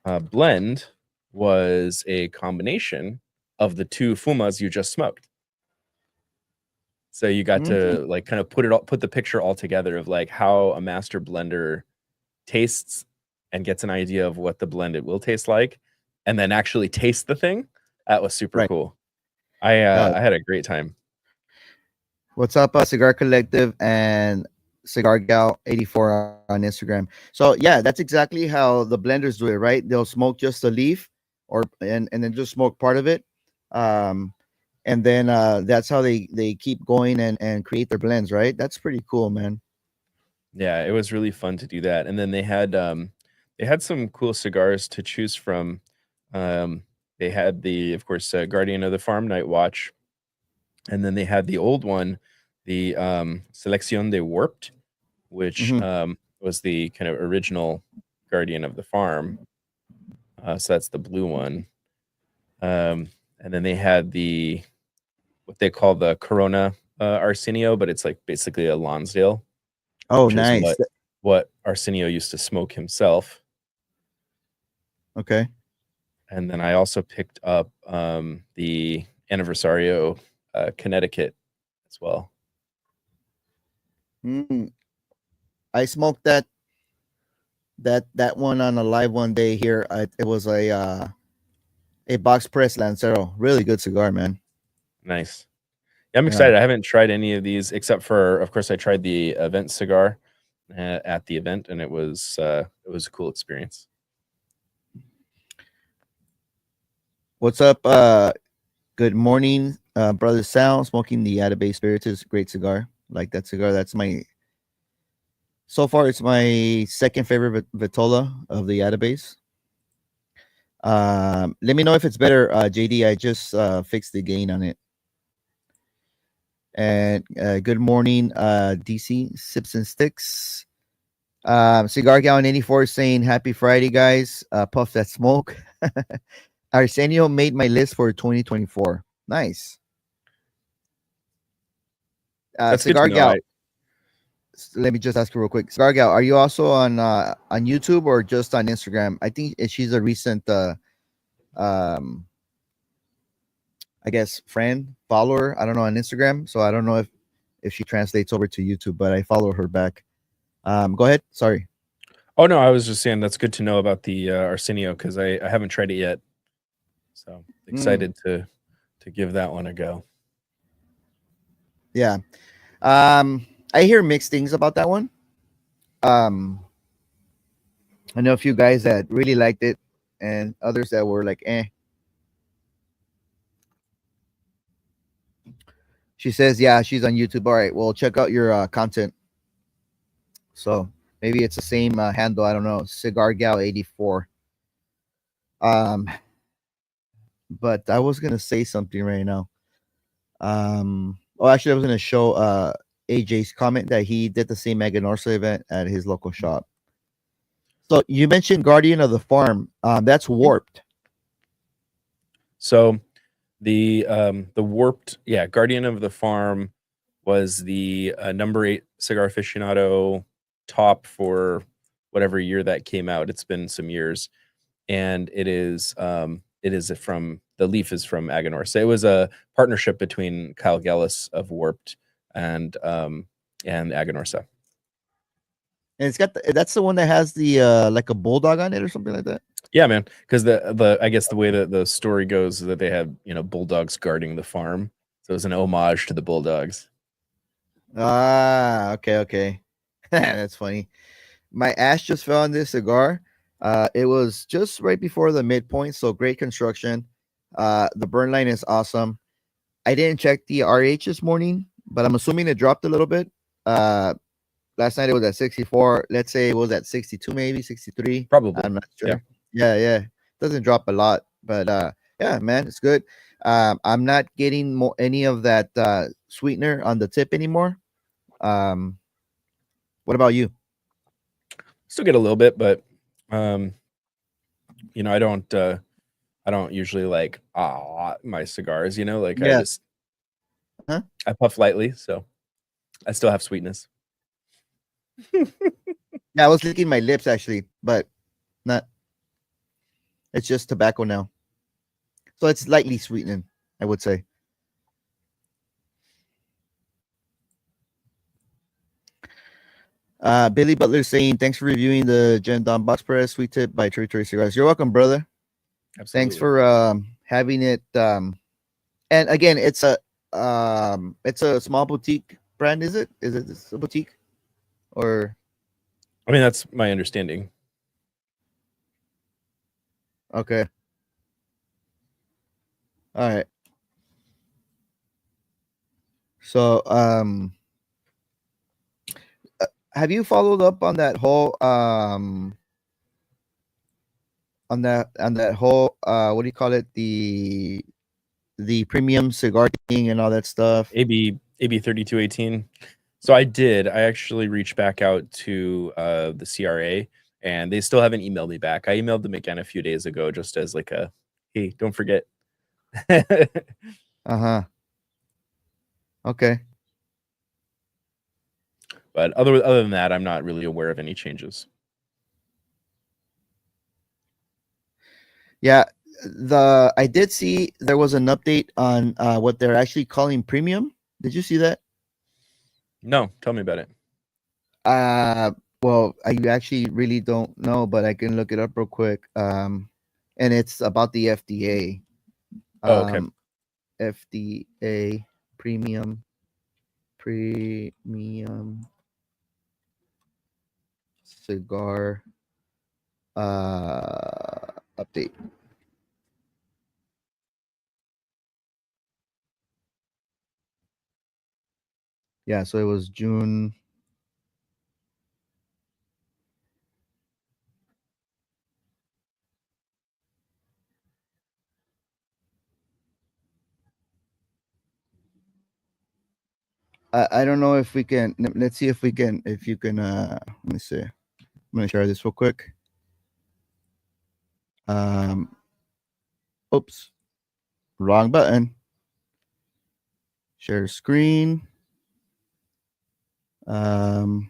blend was a combination of the two fumas you just smoked. So you got to like kind of put the picture all together of like how a master blender tastes and gets an idea of what the blend it will taste like, and then actually taste the thing. That was super cool. I had a great time.
What's up, Cigar Collective and Cigar Gal 84 on Instagram. So yeah, that's exactly how the blenders do it, right? They'll smoke just the leaf, and then just smoke part of it, and then that's how they keep going and create their blends, right? That's pretty cool, man.
Yeah, it was really fun to do that. And then they had some cool cigars to choose from. They had the, of course, Guardian of the Farm Night Watch, and then they had the old one, the Selección de Warped, which was the kind of original Guardian of the Farm. So that's the blue one. And then they had what they call the Corona Arsenio, but it's like basically a Lonsdale.
Oh,
which
nice.
Is what Arsenio used to smoke himself.
Okay.
And then I also picked up the Anniversario Connecticut as well.
I smoked that one on a live one day here. It was a box press Lancero. Really good cigar, man.
Nice. Yeah, I'm excited. I haven't tried any of these except for, of course, I tried the event cigar at the event, and it was a cool experience.
What's up? Good morning, brother Sal. Smoking the Atabase Spiritus, great cigar. Like that cigar. That's so far it's my second favorite Vitola of the Atabase. Let me know if it's better, JD. I just fixed the gain on it. And good morning, DC Sips and Sticks. Cigar Gallon 84 saying happy Friday, guys. Puff that smoke. Arsenio made my list for 2024. Nice.
That's
Cigar
good to know.
Gal. Let me just ask you real quick. Cigar Gal, are you also on YouTube or just on Instagram? I think she's a recent I guess follower, I don't know, on Instagram. So I don't know if she translates over to YouTube, but I follow her back. Go ahead. Sorry.
Oh no, I was just saying that's good to know about the Arsenio because I haven't tried it yet. So excited to give that one a go.
Yeah. I hear mixed things about that one. I know a few guys that really liked it and others that were like, eh. She says, yeah, she's on YouTube. All right, well, check out your content. So maybe it's the same handle. I don't know. Cigar Gal 84. But I was gonna say something right now. Actually, I was gonna show AJ's comment that he did the same Aganorsa event at his local shop. So you mentioned Guardian of the Farm. That's warped.
So the warped, Guardian of the Farm was the number 8 Cigar Aficionado top for whatever year that came out. It's been some years, and it is from the leaf is from Aganorsa. It was a partnership between Kyle Gellis of Warped and Aganorsa.
And it's got that's the one that has the like a bulldog on it or something like that.
Yeah, man. Because the I guess the way that the story goes is that they had bulldogs guarding the farm, so it was an homage to the bulldogs.
Ah, okay. That's funny. My ash just fell on this cigar. It was just right before the midpoint, so great construction. The burn line is awesome. I didn't check the RH this morning, but I'm assuming it dropped a little bit. Last night it was at 64. Let's say it was at 62, maybe 63.
Probably.
I'm not sure. Yeah. Doesn't drop a lot, but yeah, man, it's good. I'm not getting any of that sweetener on the tip anymore. What about you?
Still get a little bit, but I don't usually like my cigars, I just I puff lightly, so I still have sweetness.
Yeah, I was licking my lips actually, but not. It's just tobacco now, so it's lightly sweetened, I would say. Billy Butler saying, thanks for reviewing the Jenn Dawn Box Press Sweet Tip by Territory Cigars. You're welcome, brother.
Absolutely.
Thanks for having it. And again, it's a small boutique brand, is it? Is it a boutique? Or
I mean, that's my understanding.
okay. All right. So have you followed up on that whole on that whole what do you call it, the premium cigar thing and all that stuff?
AB 3218. So I actually reached back out to the CRA, and they still haven't emailed me back. I emailed them again a few days ago just as like a, hey, don't forget.
Uh-huh. Okay.
But other than that, I'm not really aware of any changes.
Yeah, I did see there was an update on what they're actually calling premium. Did you see that?
No, tell me about it.
Well, I actually really don't know, but I can look it up real quick. And it's about the FDA.
Oh, okay.
FDA premium cigar update. Yeah, so it was June. I don't know if we can. Let's see if we can. If you can. Let me see. I'm gonna share this real quick. Oops, wrong button. Share screen. Can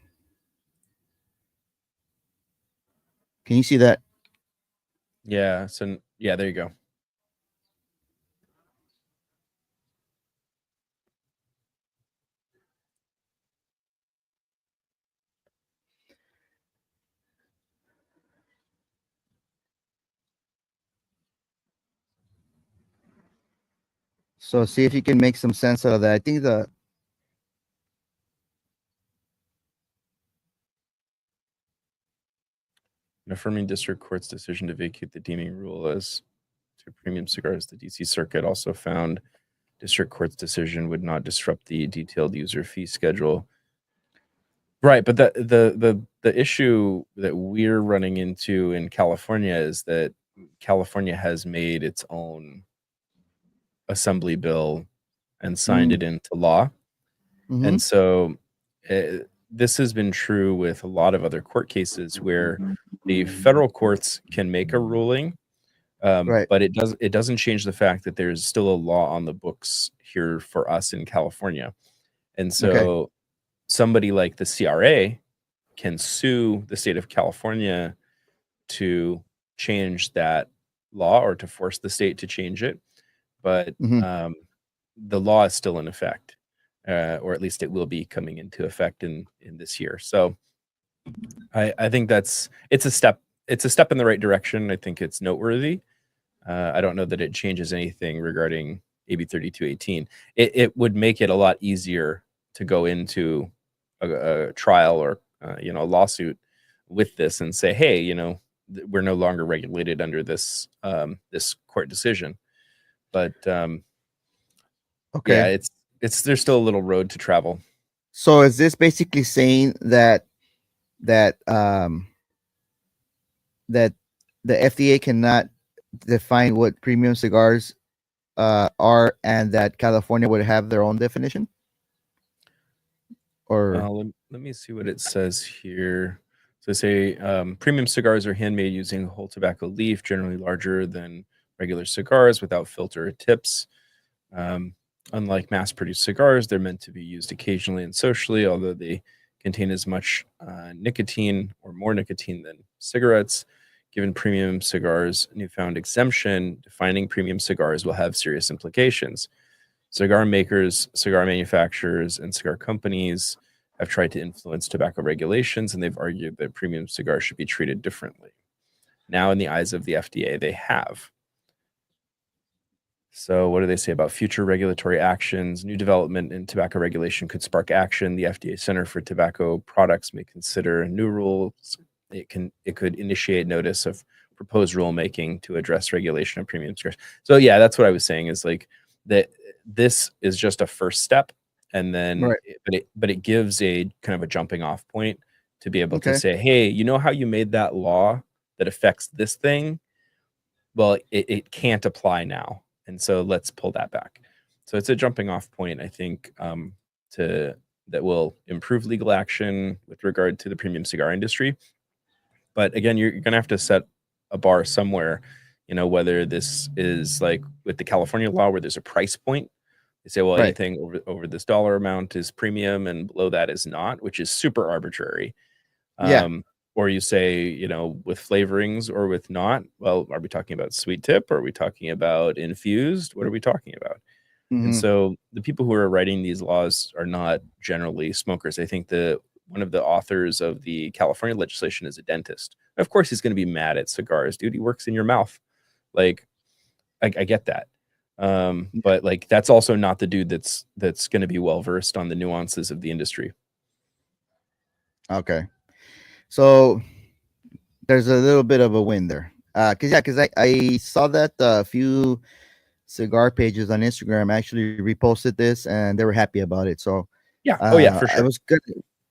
you see that?
Yeah. So yeah, there you go.
So see if you can make some sense out of that. I think
Affirming district court's decision to vacate the deeming rule as to premium cigars, the DC Circuit also found district court's decision would not disrupt the detailed user fee schedule. Right, but the issue that we're running into in California is that California has made its own assembly bill and signed it into law.
Mm-hmm.
And so this has been true with a lot of other court cases where the federal courts can make a ruling,
Right.
but it doesn't change the fact that there's still a law on the books here for us in California. And so somebody like the CRA can sue the state of California to change that law or to force the state to change it. But the law is still in effect, or at least it will be coming into effect in this year. So I think it's a step in the right direction. I think it's noteworthy. I don't know that it changes anything regarding AB 3218. It would make it a lot easier to go into a trial or a lawsuit with this and say, hey, we're no longer regulated under this this court decision. But yeah, there's still a little road to travel.
So is this basically saying that that the FDA cannot define what premium cigars are, and that California would have their own definition? Or
let me see what it says here. So say premium cigars are handmade using whole tobacco leaf, generally larger than regular cigars, without filter or tips. Unlike mass-produced cigars, they're meant to be used occasionally and socially, although they contain as much nicotine or more nicotine than cigarettes. Given premium cigars' newfound exemption, defining premium cigars will have serious implications. Cigar makers, cigar manufacturers, and cigar companies have tried to influence tobacco regulations, and they've argued that premium cigars should be treated differently. Now, in the eyes of the FDA, they have. So what do they say about future regulatory actions? New development in tobacco regulation could spark action. The FDA Center for Tobacco Products may consider new rules. It could initiate notice of proposed rulemaking to address regulation of premium cigars. So yeah, that's what I was saying, is like that this is just a first step, and then but it gives a kind of a jumping off point to be able to say, hey, you know how you made that law that affects this thing? Well, it can't apply now. And so let's pull that back. So it's a jumping off point, I think, that will improve legal action with regard to the premium cigar industry. But again, you're going to have to set a bar somewhere, you know, whether this is like with the California law where there's a price point. They say, well, anything over this dollar amount is premium and below that is not, which is super arbitrary. Or you say, you know, with flavorings or with not, well, are we talking about sweet tip? Or are we talking about infused? What are we talking about? And so the people who are writing these laws are not generally smokers. I think one of the authors of the California legislation is a dentist. Of course, he's going to be mad at cigars, dude. He works in your mouth. Like, I get that. But like, that's also not the dude that's going to be well-versed on the nuances of the industry.
Okay. So there's a little bit of a win there. Because I saw that a few cigar pages on Instagram actually reposted this and they were happy about it. So
yeah, for sure.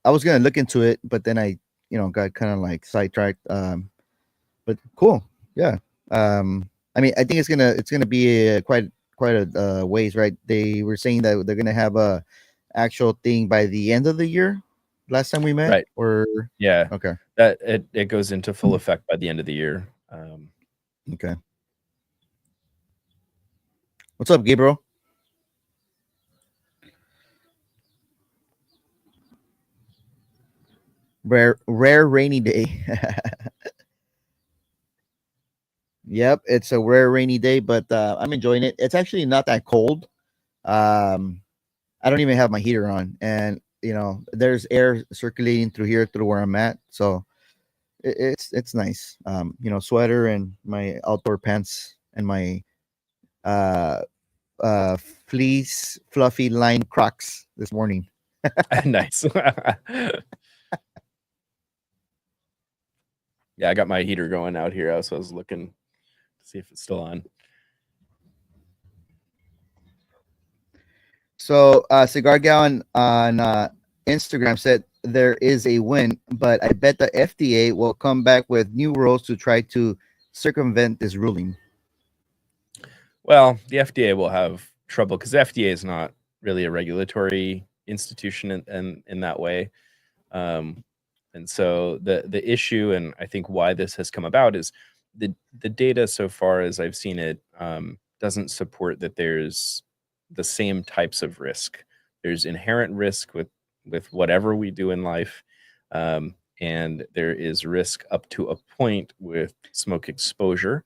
I was gonna look into it, but then I, you know, got kind of like sidetracked. But cool, yeah. I mean, I think it's gonna be quite a ways, right? They were saying that they're gonna have a actual thing by the end of the year. Last time we met,
right?
Or
yeah,
okay,
that it goes into full effect by the end of the year.
Okay. What's up, Gabriel? Rare rainy day. Yep, it's a rare rainy day, but I'm enjoying it. It's actually not that cold. I don't even have my heater on, and you know, there's air circulating through here, through where I'm at, so it's nice. You know, sweater and my outdoor pants and my fleece fluffy line Crocs this morning.
Nice. Yeah, I got my heater going out here, so I was looking to see if it's still on.
So Cigar Gallon on Instagram said there is a win, but I bet the FDA will come back with new rules to try to circumvent this ruling.
Well, the FDA will have trouble because the FDA is not really a regulatory institution in that way. And so the issue, and I think why this has come about, is the data so far as I've seen it doesn't support that there's the same types of risk. There's inherent risk with whatever we do in life, and there is risk up to a point with smoke exposure.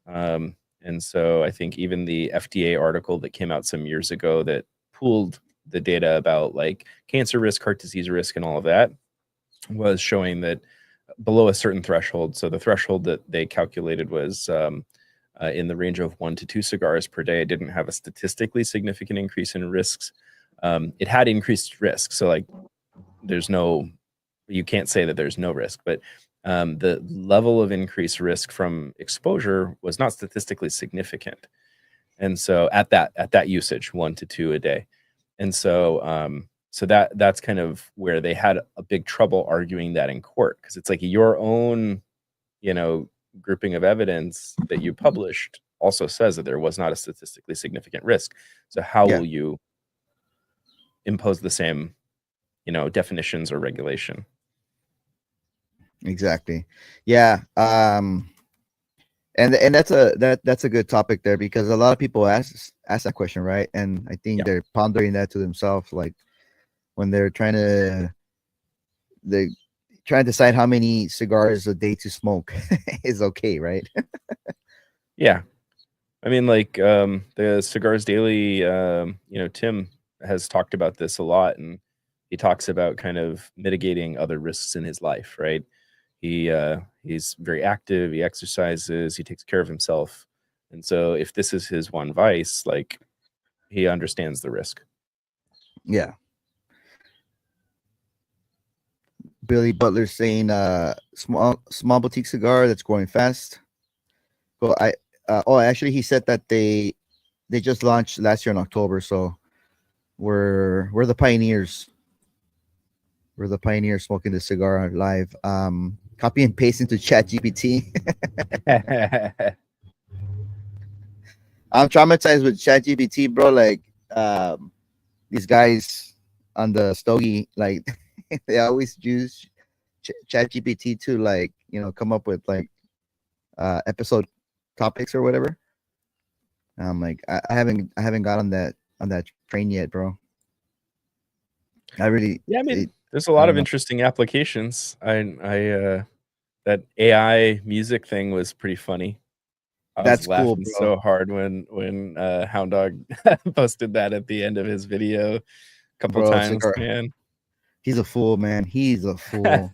And so I think even the FDA article that came out some years ago that pooled the data about like cancer risk, heart disease risk, and all of that was showing that below a certain threshold, so the threshold that they calculated was in the range of 1 to 2 cigars per day, it didn't have a statistically significant increase in risks. It had increased risk. So like you can't say that there's no risk, but the level of increased risk from exposure was not statistically significant. And so at that usage, 1 to 2 a day. And so that's kind of where they had a big trouble arguing that in court, because it's like your own, you know, grouping of evidence that you published also says that there was not a statistically significant risk. So how will you impose the same, you know, definitions or regulation?
Exactly. Yeah. And that's a good topic there, because a lot of people ask that question, right? And I think they're pondering that to themselves, like when they're trying to decide how many cigars a day to smoke is okay, right?
Yeah. I mean, like the Cigars Daily, you know, Tim has talked about this a lot, and he talks about kind of mitigating other risks in his life, right? He's very active, he exercises, he takes care of himself. And so if this is his one vice, like, he understands the risk.
Yeah. Billy Butler saying small boutique cigar that's growing fast. Well, actually he said that they just launched last year in October, so we're the pioneers. We're the pioneers smoking the cigar live. Copy and paste into ChatGPT. I'm traumatized with ChatGPT, bro. Like, these guys on the Stogie, like, they always use ChatGPT to, like, come up with like episode topics or whatever. I'm like, I haven't got on that train yet, bro. I really,
yeah, I mean, there's a lot of interesting applications. That AI music thing was pretty funny. I was laughing so hard when Hound Dog posted that at the end of his video a couple times, Cigar. Man.
He's a fool, man. He's a fool.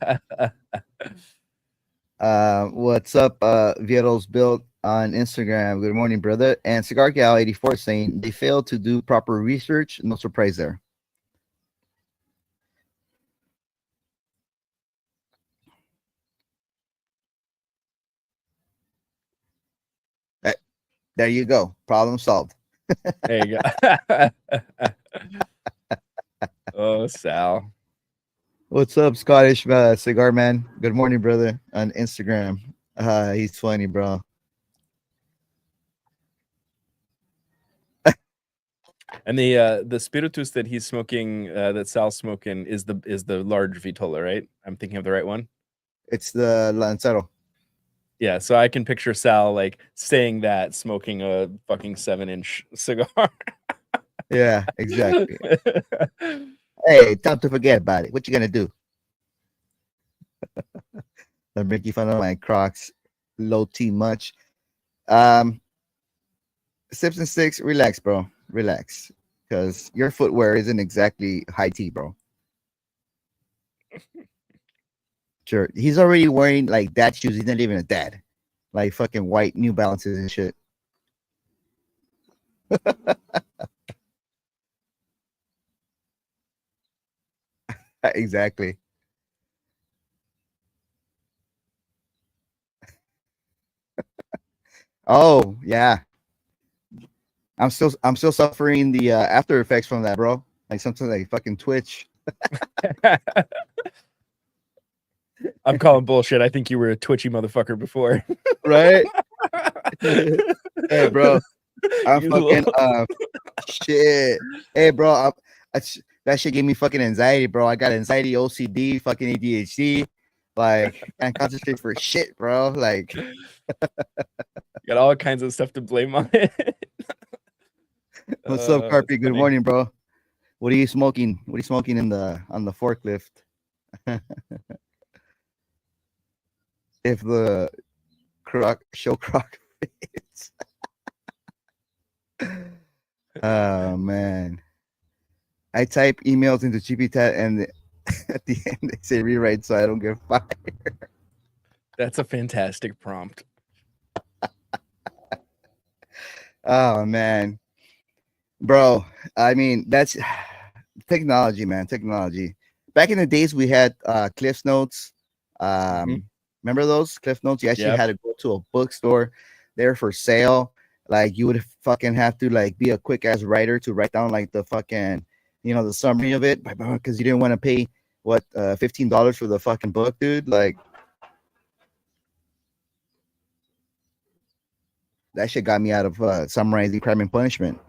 What's up, Viero's Built on Instagram? Good morning, brother. And Cigar Gal 84 saying they failed to do proper research. No surprise there. There you go. Problem solved.
There you go. Oh, Sal.
What's up, Scottish Cigar Man? Good morning, brother, on Instagram. He's funny, bro.
And the spiritus that he's smoking, that Sal's smoking, is the large Vitola, right? I'm thinking of the right one.
It's the Lancero.
Yeah, so I can picture Sal like saying that, smoking a fucking 7-inch cigar.
Yeah, exactly. Hey, time to forget about it. What you gonna do? I'm making fun of my Crocs. Low T much. Sips and Sticks, relax, bro. Relax. Because your footwear isn't exactly high tea, bro. Sure. He's already wearing like dad shoes. He's not even a dad. Like fucking white New Balances and shit. Exactly. Oh, yeah. I'm still suffering the after effects from that, bro. Like something like fucking Twitch.
I'm calling bullshit. I think you were a twitchy motherfucker before.
Right? Hey, bro. I'm fucking shit. Hey, bro. That shit gave me fucking anxiety, bro. I got anxiety, OCD, fucking ADHD. Like, can't concentrate for shit, bro. Like,
got all kinds of stuff to blame on it.
What's up, Carpy? Good morning, bro. What are you smoking? What are you smoking on the forklift? If the croc fits. Oh man. I type emails into GPT and at the end they say rewrite so I don't get fired.
That's a fantastic prompt.
Oh man. Bro, I mean, that's technology, man. Technology. Back in the days we had Cliff Notes. Remember those Cliff Notes? You actually had to go to a bookstore. They're for sale. Like, you would fucking have to like be a quick ass writer to write down like the fucking, the summary of it, because you didn't want to pay what $15 for the fucking book, dude. Like, that shit got me out of summarizing Crime and Punishment.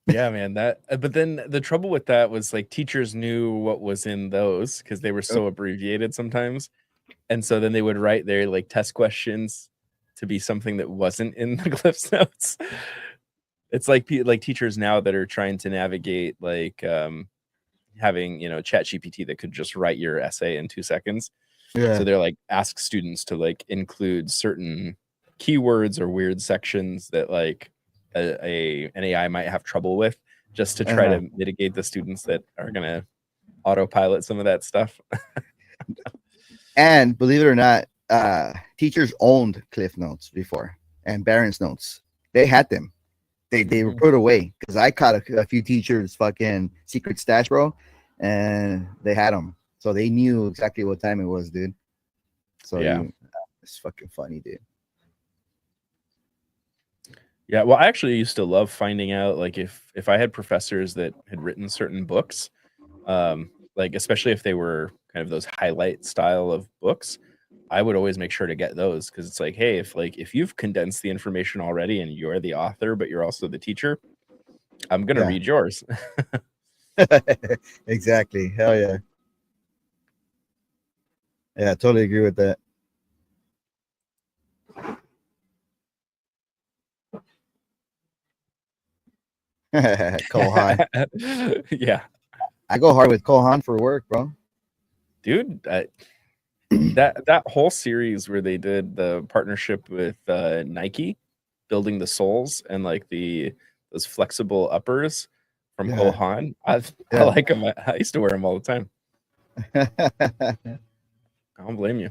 Yeah, man. But then the trouble with that was like teachers knew what was in those because they were so abbreviated sometimes, and so then they would write their like test questions to be something that wasn't in the Cliff's Notes. It's like teachers now that are trying to navigate like having ChatGPT that could just write your essay in 2 seconds.
Yeah.
So they're like ask students to like include certain keywords or weird sections that like an AI might have trouble with, just to try to mitigate the students that are gonna autopilot some of that stuff.
And believe it or not, teachers owned Cliff Notes before and Barron's Notes. They had them. They were put away because I caught a few teachers fucking secret stash, bro, and they had them, so they knew exactly what time it was, dude. So
yeah,
it's fucking funny, dude.
Yeah, well, I actually used to love finding out, like, if I had professors that had written certain books, like especially if they were kind of those highlight style of books, I would always make sure to get those because it's like, hey, if you've condensed the information already and you're the author, but you're also the teacher, I'm gonna read yours.
Exactly. Hell yeah. Yeah, I totally agree with that. Kohan.
Yeah,
I go hard with Kohan for work, bro.
dude, that whole series where they did the partnership with Nike, building the soles and like those flexible uppers from Kohan. I like them. I used to wear them all the time. I don't blame you.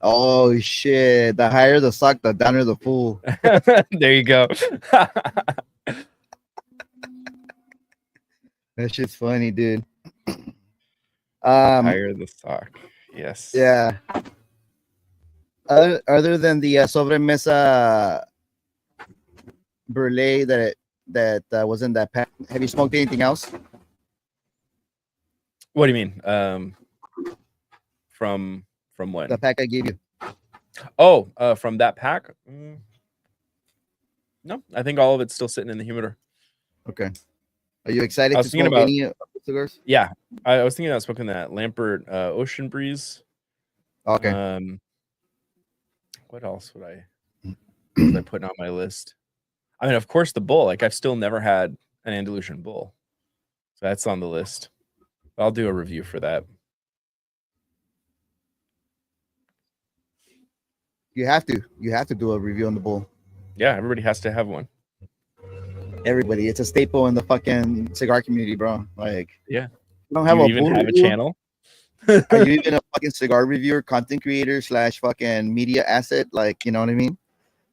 Oh shit! The higher the sock, the downer the fool.
There you go.
That shit's funny, dude.
Higher the sock. Yes.
Yeah. Other than the sobremesa brulee that was in that pack, have you smoked anything else?
What do you mean? From when?
The pack I gave you.
Oh, from that pack? No, I think all of it's still sitting in the humidor.
Okay. Are you excited to smoke any of the cigars?
Yeah, I was thinking about smoking that Lambert Ocean Breeze.
Okay.
What else would I put on my list? I mean, of course, the Bull. Like, I've still never had an Andalusian Bull, so that's on the list. I'll do a review for that.
You have to do a review on the Bull.
Yeah, everybody has to have one.
Everybody, it's a staple in the fucking cigar community, bro. Like,
yeah,
you don't have
you even have a channel.
Are you even a fucking cigar reviewer, content creator / fucking media asset? Like, you know what I mean?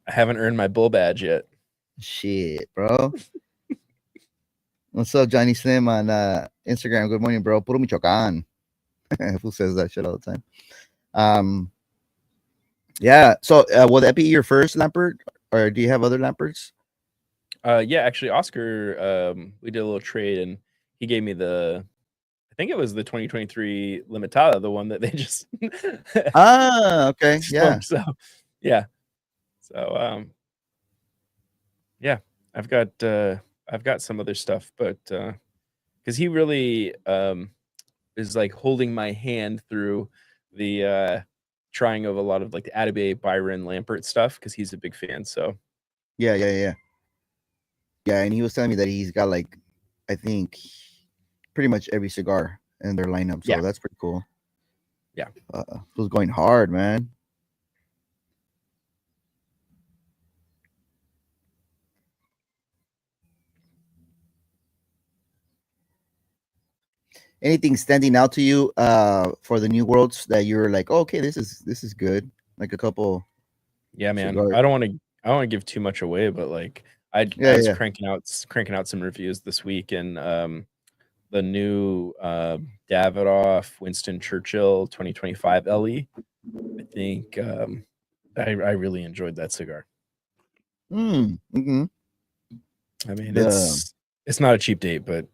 I haven't earned my Bull badge yet.
Shit, bro. What's up, Johnny Slim on Instagram? Good morning, bro. Puro Michoacan. Who says that shit all the time? Yeah. So, will that be your first Lampert, or do you have other Lamperts?
Yeah, actually, Oscar, we did a little trade, and he gave me I think it was the 2023 Limitada, the one that they just
okay, yeah.
So, yeah. So, yeah, I've got some other stuff, but because he really is like holding my hand through the trying of a lot of like the Atabey, Byron, Lampert stuff because he's a big fan. So
yeah, and he was telling me that he's got like, I think, pretty much every cigar in their lineup. So that's pretty cool.
Yeah,
who's going hard, man? Anything standing out to you for the new worlds that you're like, oh, okay, this is good? Like a couple.
Yeah, man. Cigars. I don't want to give too much away, but like I was cranking out some reviews this week, and the new Davidoff Winston Churchill 2025 LE. I think I really enjoyed that cigar.
Mm-hmm.
I mean, it's not a cheap date, but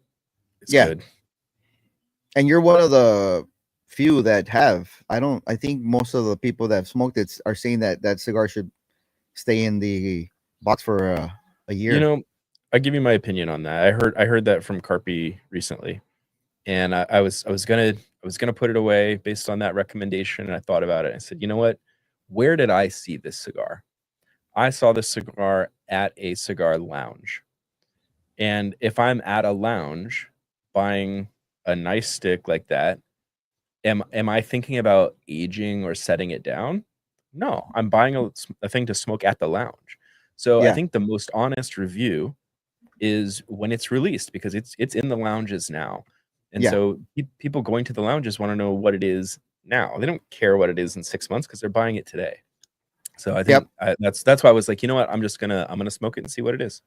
it's good.
And you're one of the few that have. I think most of the people that have smoked it are saying that that cigar should stay in the box for a year.
You know, I'll give you my opinion on that. I heard that from Carpi recently, and I was gonna put it away based on that recommendation, and I thought about it. I said, you know what? Where did I see this cigar? I saw this cigar at a cigar lounge, and if I'm at a lounge buying a nice stick like that, am I thinking about aging or setting it down? No, I'm buying a thing to smoke at the lounge. So I
Yeah.
think the most honest review is when it's released, because it's in the lounges now. And
Yeah.
so people going to the lounges want to know what it is now. They don't care what it is in 6 months because they're buying it today. So I think that's why I was like, you know what, I'm gonna smoke it and see what it is.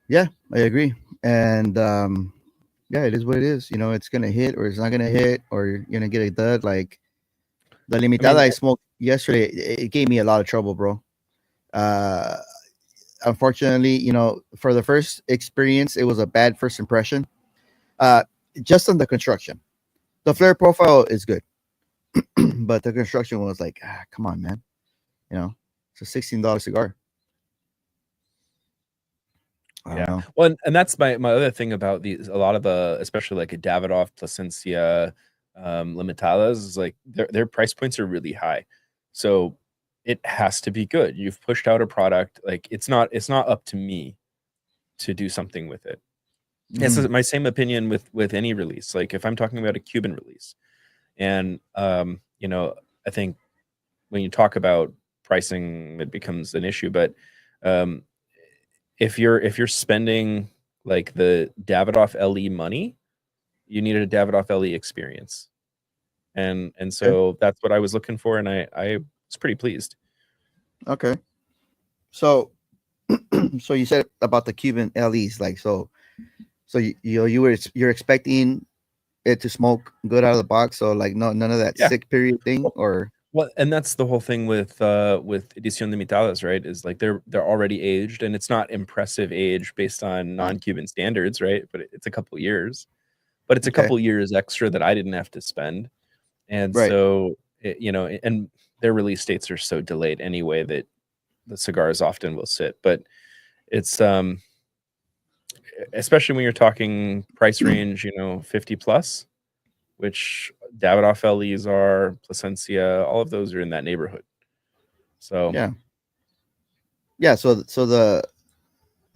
Yeah, I agree. And yeah, it is what it is. You know, it's gonna hit or it's not gonna hit, or you're gonna get a dud. Like the limitada I smoked yesterday, it gave me a lot of trouble, bro. Unfortunately, you know, for the first experience, it was a bad first impression. Just on the construction, the flare profile is good, but the construction was like, come on, man. You know, it's a $16 cigar.
Yeah. Well, and that's my other thing about these. A lot of the, especially like a Davidoff, Plasencia, limitadas, is like their price points are really high, so it has to be good. You've pushed out a product, like it's not up to me to do something with it. This is my same opinion with any release. Like if I'm talking about a Cuban release, and you know, I think when you talk about pricing, it becomes an issue. But if you're spending like the Davidoff LE money, you need a Davidoff LE experience, and so that's what I was looking for, and I was pretty pleased.
Okay, so so you said about the Cuban LEs, like so you're expecting it to smoke good out of the box, so like none of that sick period thing, or
well, and that's the whole thing with Edición Limitadas, right? Is like they're already aged, and it's not impressive age based on non-Cuban standards, right? But it's a couple years, but it's a couple years extra that I didn't have to spend, and so you know, and their release dates are so delayed anyway that the cigars often will sit. But it's especially when you're talking price range, you know, 50 plus, which Davidoff LEs are, Plasencia, all of those are in that neighborhood. So
so the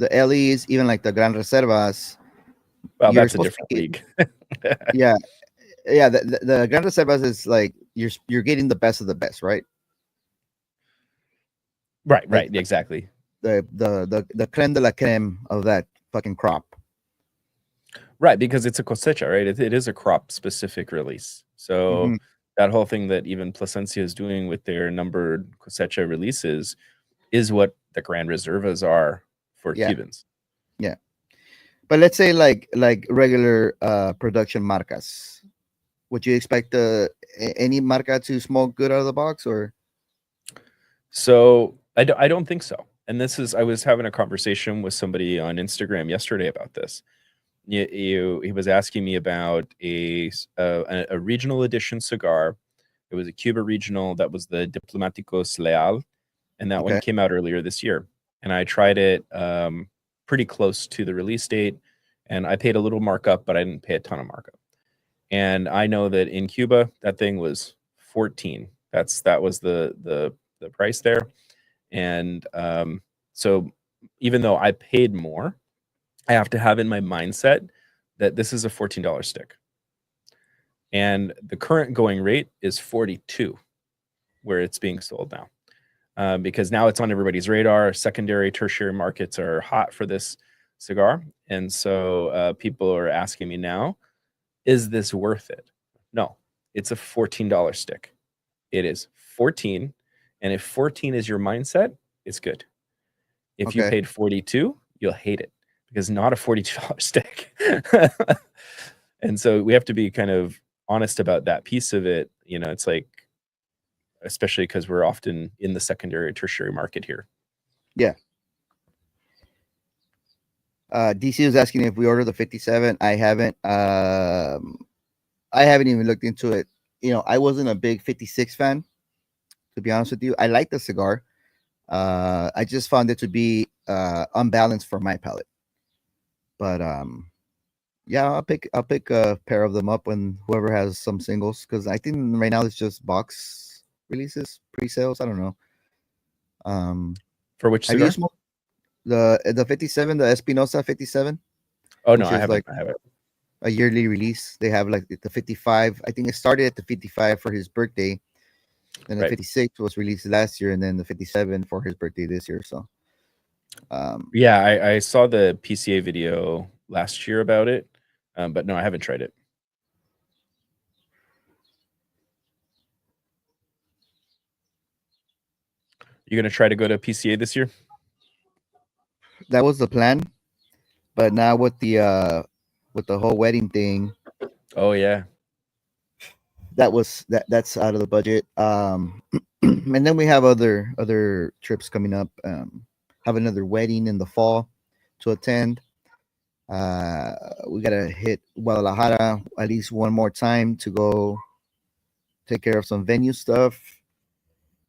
LEs, even like the Gran Reservas,
well, that's a different league.
The Gran Reservas is like you're getting the best of the best, right?
Right, exactly.
The creme de la creme of that fucking crop.
Right, because it's a cosecha, right? It is a crop specific release. So that whole thing that even Plasencia is doing with their numbered cosecha releases is what the Grand Reservas are for Cubans.
Yeah. But let's say like regular production marcas. Would you expect any marca to smoke good out of the box, or?
So I don't think so. And this is, I was having a conversation with somebody on Instagram yesterday about this. He was asking me about a regional edition cigar. It was a Cuba regional that was the Diplomáticos Leal, and that one came out earlier this year. And I tried it pretty close to the release date, and I paid a little markup, but I didn't pay a ton of markup. And I know that in Cuba, that thing was 14. That was the price there. And so even though I paid more, I have to have in my mindset that this is a $14 stick. And the current going rate is 42 where it's being sold now. Because now it's on everybody's radar. Secondary, tertiary markets are hot for this cigar. And so people are asking me now, is this worth it? No, it's a $14 stick. It is 14. And if 14 is your mindset, it's good. If you paid 42, you'll hate it, because not a $42 stick. And so we have to be kind of honest about that piece of it. You know, it's like, especially because we're often in the secondary or tertiary market here.
Yeah. DC was asking if we ordered the 57. I haven't even looked into it. You know, I wasn't a big 56 fan, to be honest with you. I like the cigar. I just found it to be unbalanced for my palate. But yeah, I'll pick a pair of them up when whoever has some singles, because I think right now it's just box releases, pre-sales. I don't know.
For which cigar?
Have you smoked the 57, the Espinosa 57?
Oh no, I haven't. I haven't.
A yearly release. They have like the 55. I think it started at the 55 for his birthday. Then the 56 was released last year, and then the 57 for his birthday this year. So
Yeah, I saw the PCA video last year about it, but no, I haven't tried it. You gonna try to go to PCA this year?
That was the plan, but now with the whole wedding thing,
Oh yeah,
that's out of the budget. And then we have other trips coming up. Have another wedding in the fall to attend. We gotta hit Guadalajara at least one more time to go take care of some venue stuff.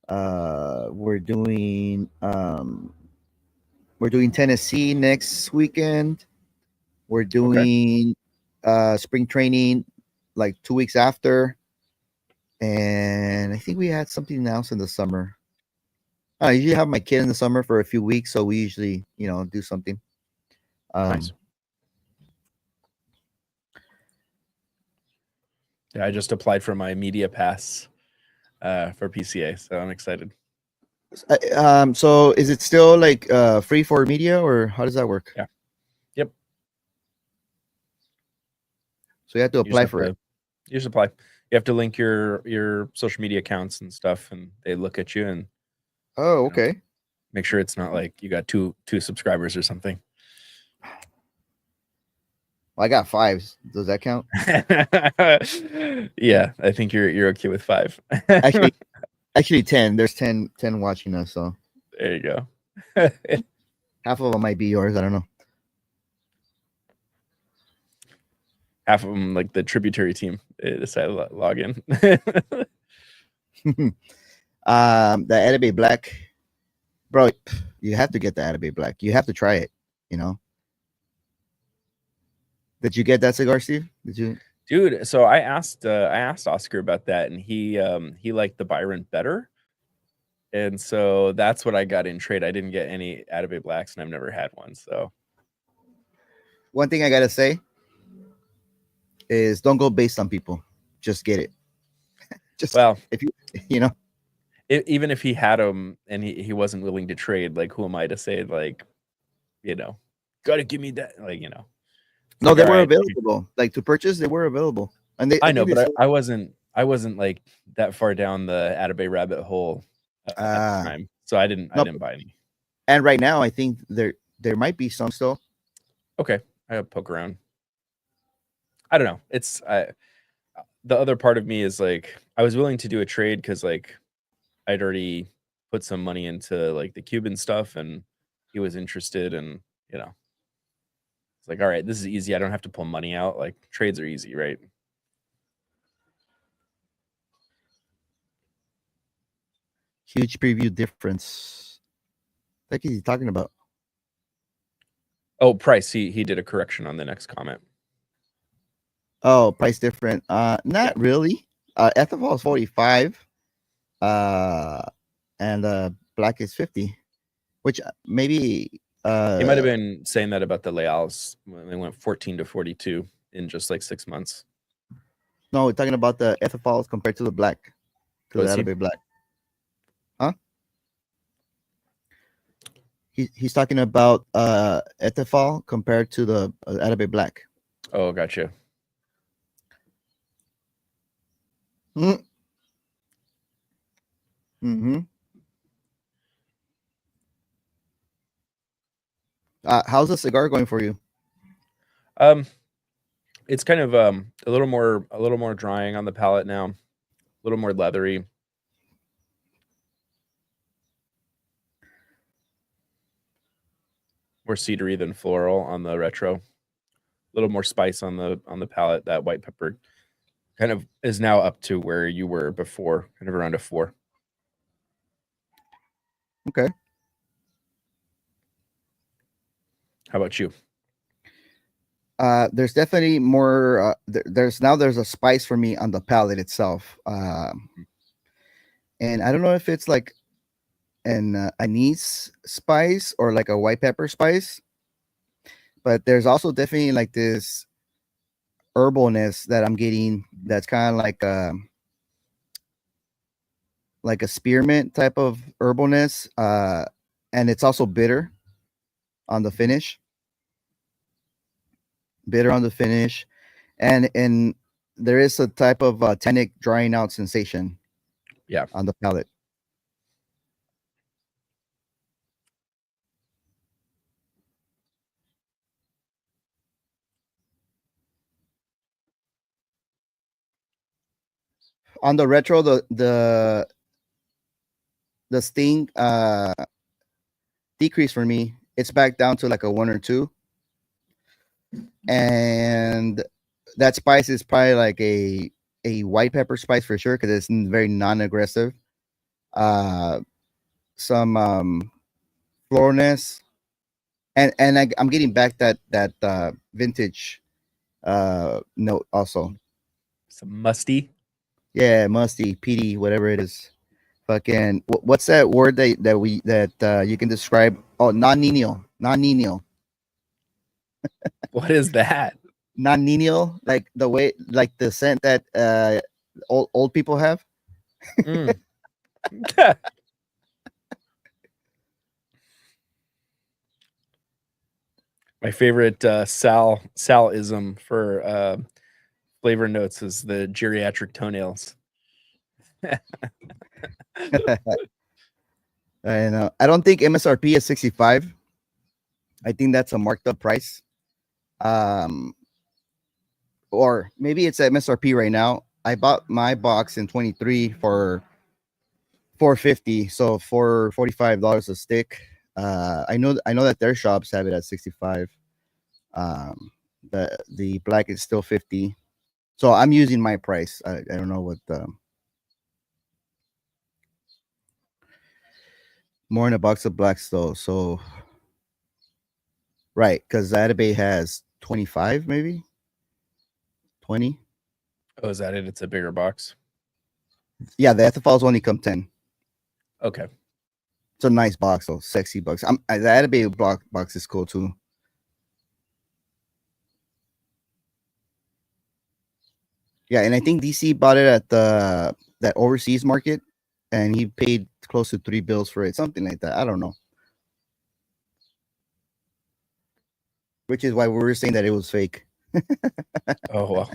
We're doing Tennessee next weekend. We're doing spring training like 2 weeks after, and I think we had something else in the summer. I usually have my kid in the summer for a few weeks, so we usually do something.
nice. Yeah, I just applied for my media pass for PCA, so I'm excited.
So is it still like free for media, or how does that work?
Yeah. Yep.
So you have to apply for it.
You just apply. You have to link your social media accounts and stuff, and they look at you and
Oh, okay.
make sure it's not like you got two subscribers or something.
Well, I got 5. Does that count?
Yeah, I think you're okay with 5.
Actually 10. There's 10 watching us, so
There you go.
half of them might be yours. I don't know.
Half of them, like the tributary team, they decided to log in.
The Atabey Black, bro, you have to get the Atabey Black. You have to try it. Did you get that cigar, Steve? Did you?
Dude, so I asked Oscar about that, and he liked the Byron better, and so that's what I got in trade. I didn't get any Atabey Blacks, and I've never had one. So
One thing I gotta say is don't go based on people. Just get it. Just if
even if he had them and he wasn't willing to trade, like who am I to say like, gotta give me that, like.
No, they were available. Like to purchase, they were available, and
I know, but I wasn't like that far down the Atabey rabbit hole at the time, so I didn't buy any.
And right now, I think there might be some still.
Okay, I gotta poke around. I don't know. It's the other part of me is like I was willing to do a trade because like I'd already put some money into like the Cuban stuff, and he was interested, and it's like, all right, this is easy. I don't have to pull money out. Like trades are easy, right?
Huge preview difference. What is he talking about?
Oh, price. He did a correction on the next comment.
Oh, price different. Not really. Ethanol is 45. And black is 50, which maybe
he might have been saying that about the Leals when they went 14 to 42 in just like 6 months.
No, we're talking about the ethanol compared to the black. To the Atabey Black. Huh? He's talking about ethanol compared to the Atabey Black.
Oh, gotcha.
Mm-hmm. How's the cigar going for you?
It's kind of a little more drying on the palate now, a little more leathery. More cedary than floral on the retro. A little more spice on the palate. That white pepper kind of is now up to where you were before, kind of around a 4.
Okay.
How about you?
There's definitely more. There's a spice for me on the palate itself, and I don't know if it's like an anise spice or like a white pepper spice, but there's also definitely like this herbalness that I'm getting. That's kind of like a spearmint type of herbalness, and it's also bitter. on the finish. Bitter on the finish, and there is a type of tannic drying out sensation.
Yeah.
On the palate. On the retro, the sting decreased for me. It's back down to like a 1 or 2, and that spice is probably like a white pepper spice for sure, because it's very non-aggressive. Some floralness, and I'm getting back that vintage note also.
Some musty.
Yeah, musty, peaty, whatever it is. Fucking what's that word that you can describe? Oh, non-nino.
What is that?
Non-nino, like the way, like the scent that old people have.
Mm. My favorite Sal-ism for flavor notes is the geriatric toenails.
And I don't think MSRP is 65. I think that's a marked up price. Or maybe it's MSRP right now. I bought my box in 23 for $4.50, so for $45 a stick. I know that their shops have it at 65. The black is still 50. So I'm using my price. I don't know what more in a box of blacks though. So right, because Atabay has 25, maybe 20.
Oh, is that it? It's a bigger box.
Yeah, the Ethyphols only come 10.
Okay.
It's a nice box though, sexy box. The Atabay box is cool too. Yeah, and I think DC bought it at that overseas market, and he paid close to $3 for it, something like that. I don't know. Which is why we were saying that it was fake.
Oh well.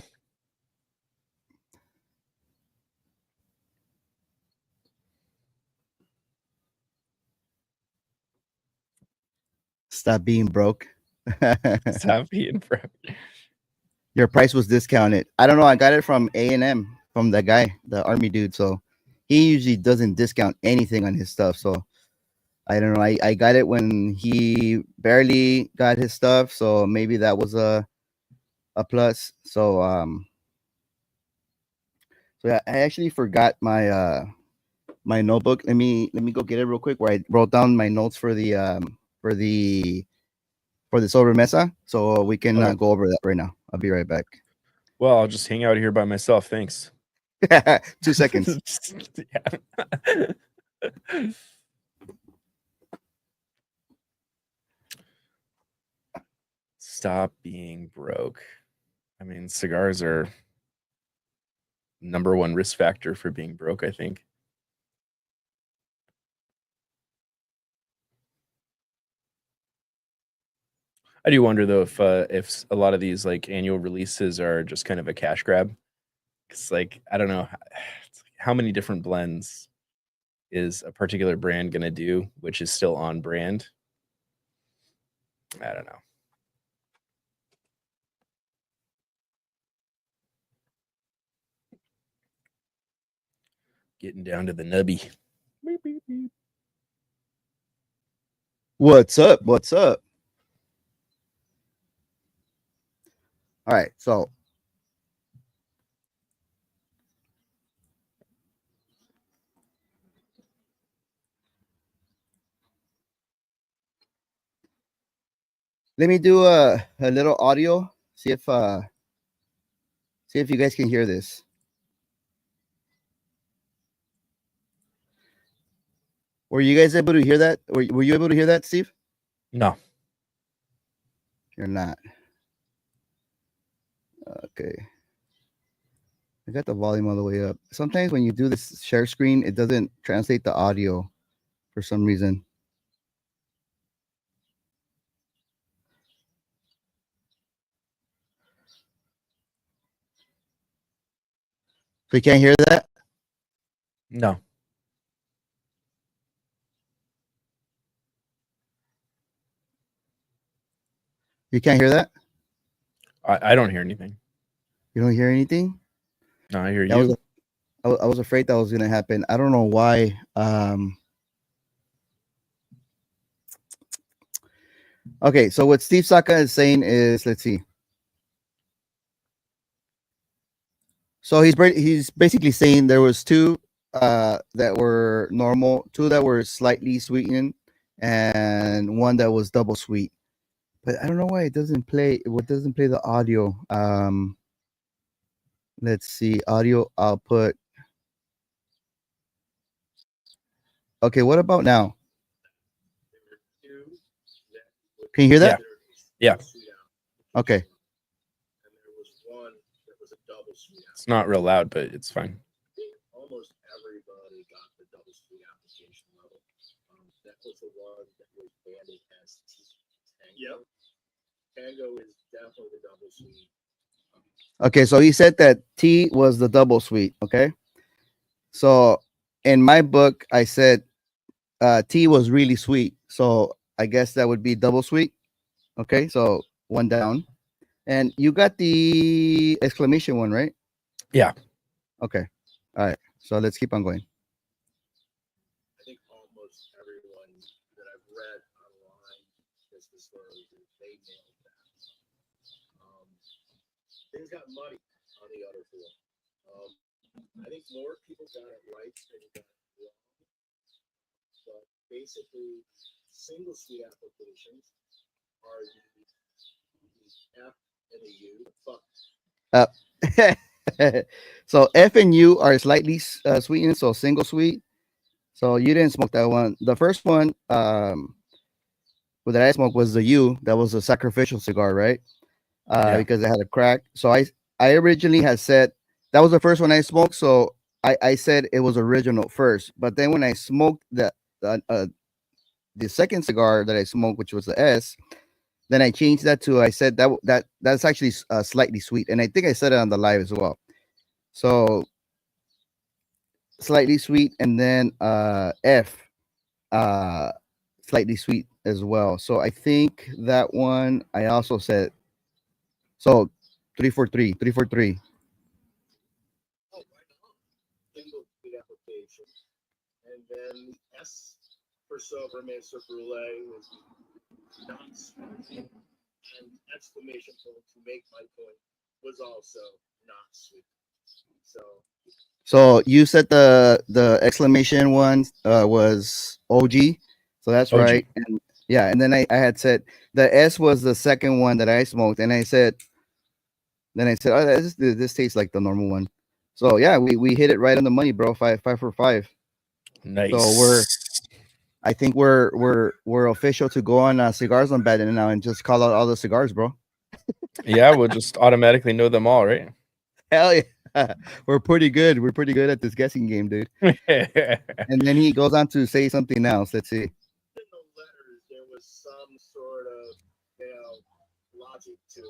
Stop being broke.
Stop being broke.
Your price was discounted. I don't know. I got it from A&M, from the guy, the army dude. So he usually doesn't discount anything on his stuff. So I don't know. I got it when he barely got his stuff. So maybe that was a plus. So yeah, I actually forgot my my notebook. Let me go get it real quick, where I wrote down my notes for the sobremesa, so we can go over that right now. I'll be right back.
Well, I'll just hang out here by myself. Thanks.
2 seconds.
Stop being broke. I mean, cigars are #1 risk factor for being broke, I think. I do wonder though if a lot of these like annual releases are just kind of a cash grab. Because like I don't know how many different blends is a particular brand gonna do, which is still on brand. I don't know. Getting down to the nubby. Beep, beep, beep.
What's up? What's up? All right, so let me do a little audio. See if you guys can hear this. Were you guys able to hear that? Were you able to hear that, Steve?
No.
You're not. Okay. I got the volume all the way up. Sometimes when you do this share screen, it doesn't translate the audio for some reason. So you can't hear that?
No.
You can't hear that?
I don't hear anything.
You don't hear anything?
No, I hear
Yeah,
you.
I was afraid that was going to happen. I don't know why. Okay, so what Steve Saka is saying is, let's see. So he's basically saying there was two that were normal, two that were slightly sweetened, and one that was double sweet. But I don't know why it doesn't play. What doesn't play the audio? Let's see, audio output. Okay, what about now? Can you hear that?
Yeah.
Okay.
It's not real loud, but it's fine.
Almost everybody got the double sweet application level. That was the one that was branded as Tango. Tango is definitely the double sweet.
Okay, so he said that T was the double sweet. Okay. So in my book, I said T was really sweet. So I guess that would be double sweet. Okay, so one down. And you got the exclamation one, right?
Yeah.
Okay. All right. So let's keep on going.
I think almost everyone that I've read online this story, they nailed that. Things got muddy on the other four. I think more people got it right than got it wrong. But basically, single sweet applications are the F and the U. Fuck.
So F and U are slightly sweetened, so single sweet. So you didn't smoke that one. The first one that I smoked was the U. That was a sacrificial cigar, right?
Yeah.
Because it had a crack. So I originally had said that was the first one I smoked. So I said it was original first. But then when I smoked the second cigar that I smoked, which was the S, then I changed that to, I said that's actually slightly sweet, and I think I said it on the live as well. So slightly sweet, and then F, slightly sweet as well. So I think that one I also said. So 343.
Oh, right on. Single sweet application. And then S for silver, Mesa Brulee was not sweet. And exclamation point to make my point was also not sweet.
So you said the exclamation one was OG. So that's
OG.
right. And yeah, and then I had said the S was the second one that I smoked, and I said, oh, this tastes like the normal one. So yeah, we hit it right on the money, bro. Five for five.
Nice.
So I think we're official to go on Cigars on Bad now and just call out all the cigars, bro.
Yeah, we'll just automatically know them all, right?
Hell yeah, we're pretty good. We're pretty good at this guessing game, dude. And then he goes on to say something else. Let's see.
In the letters, there was some sort of, logic to it.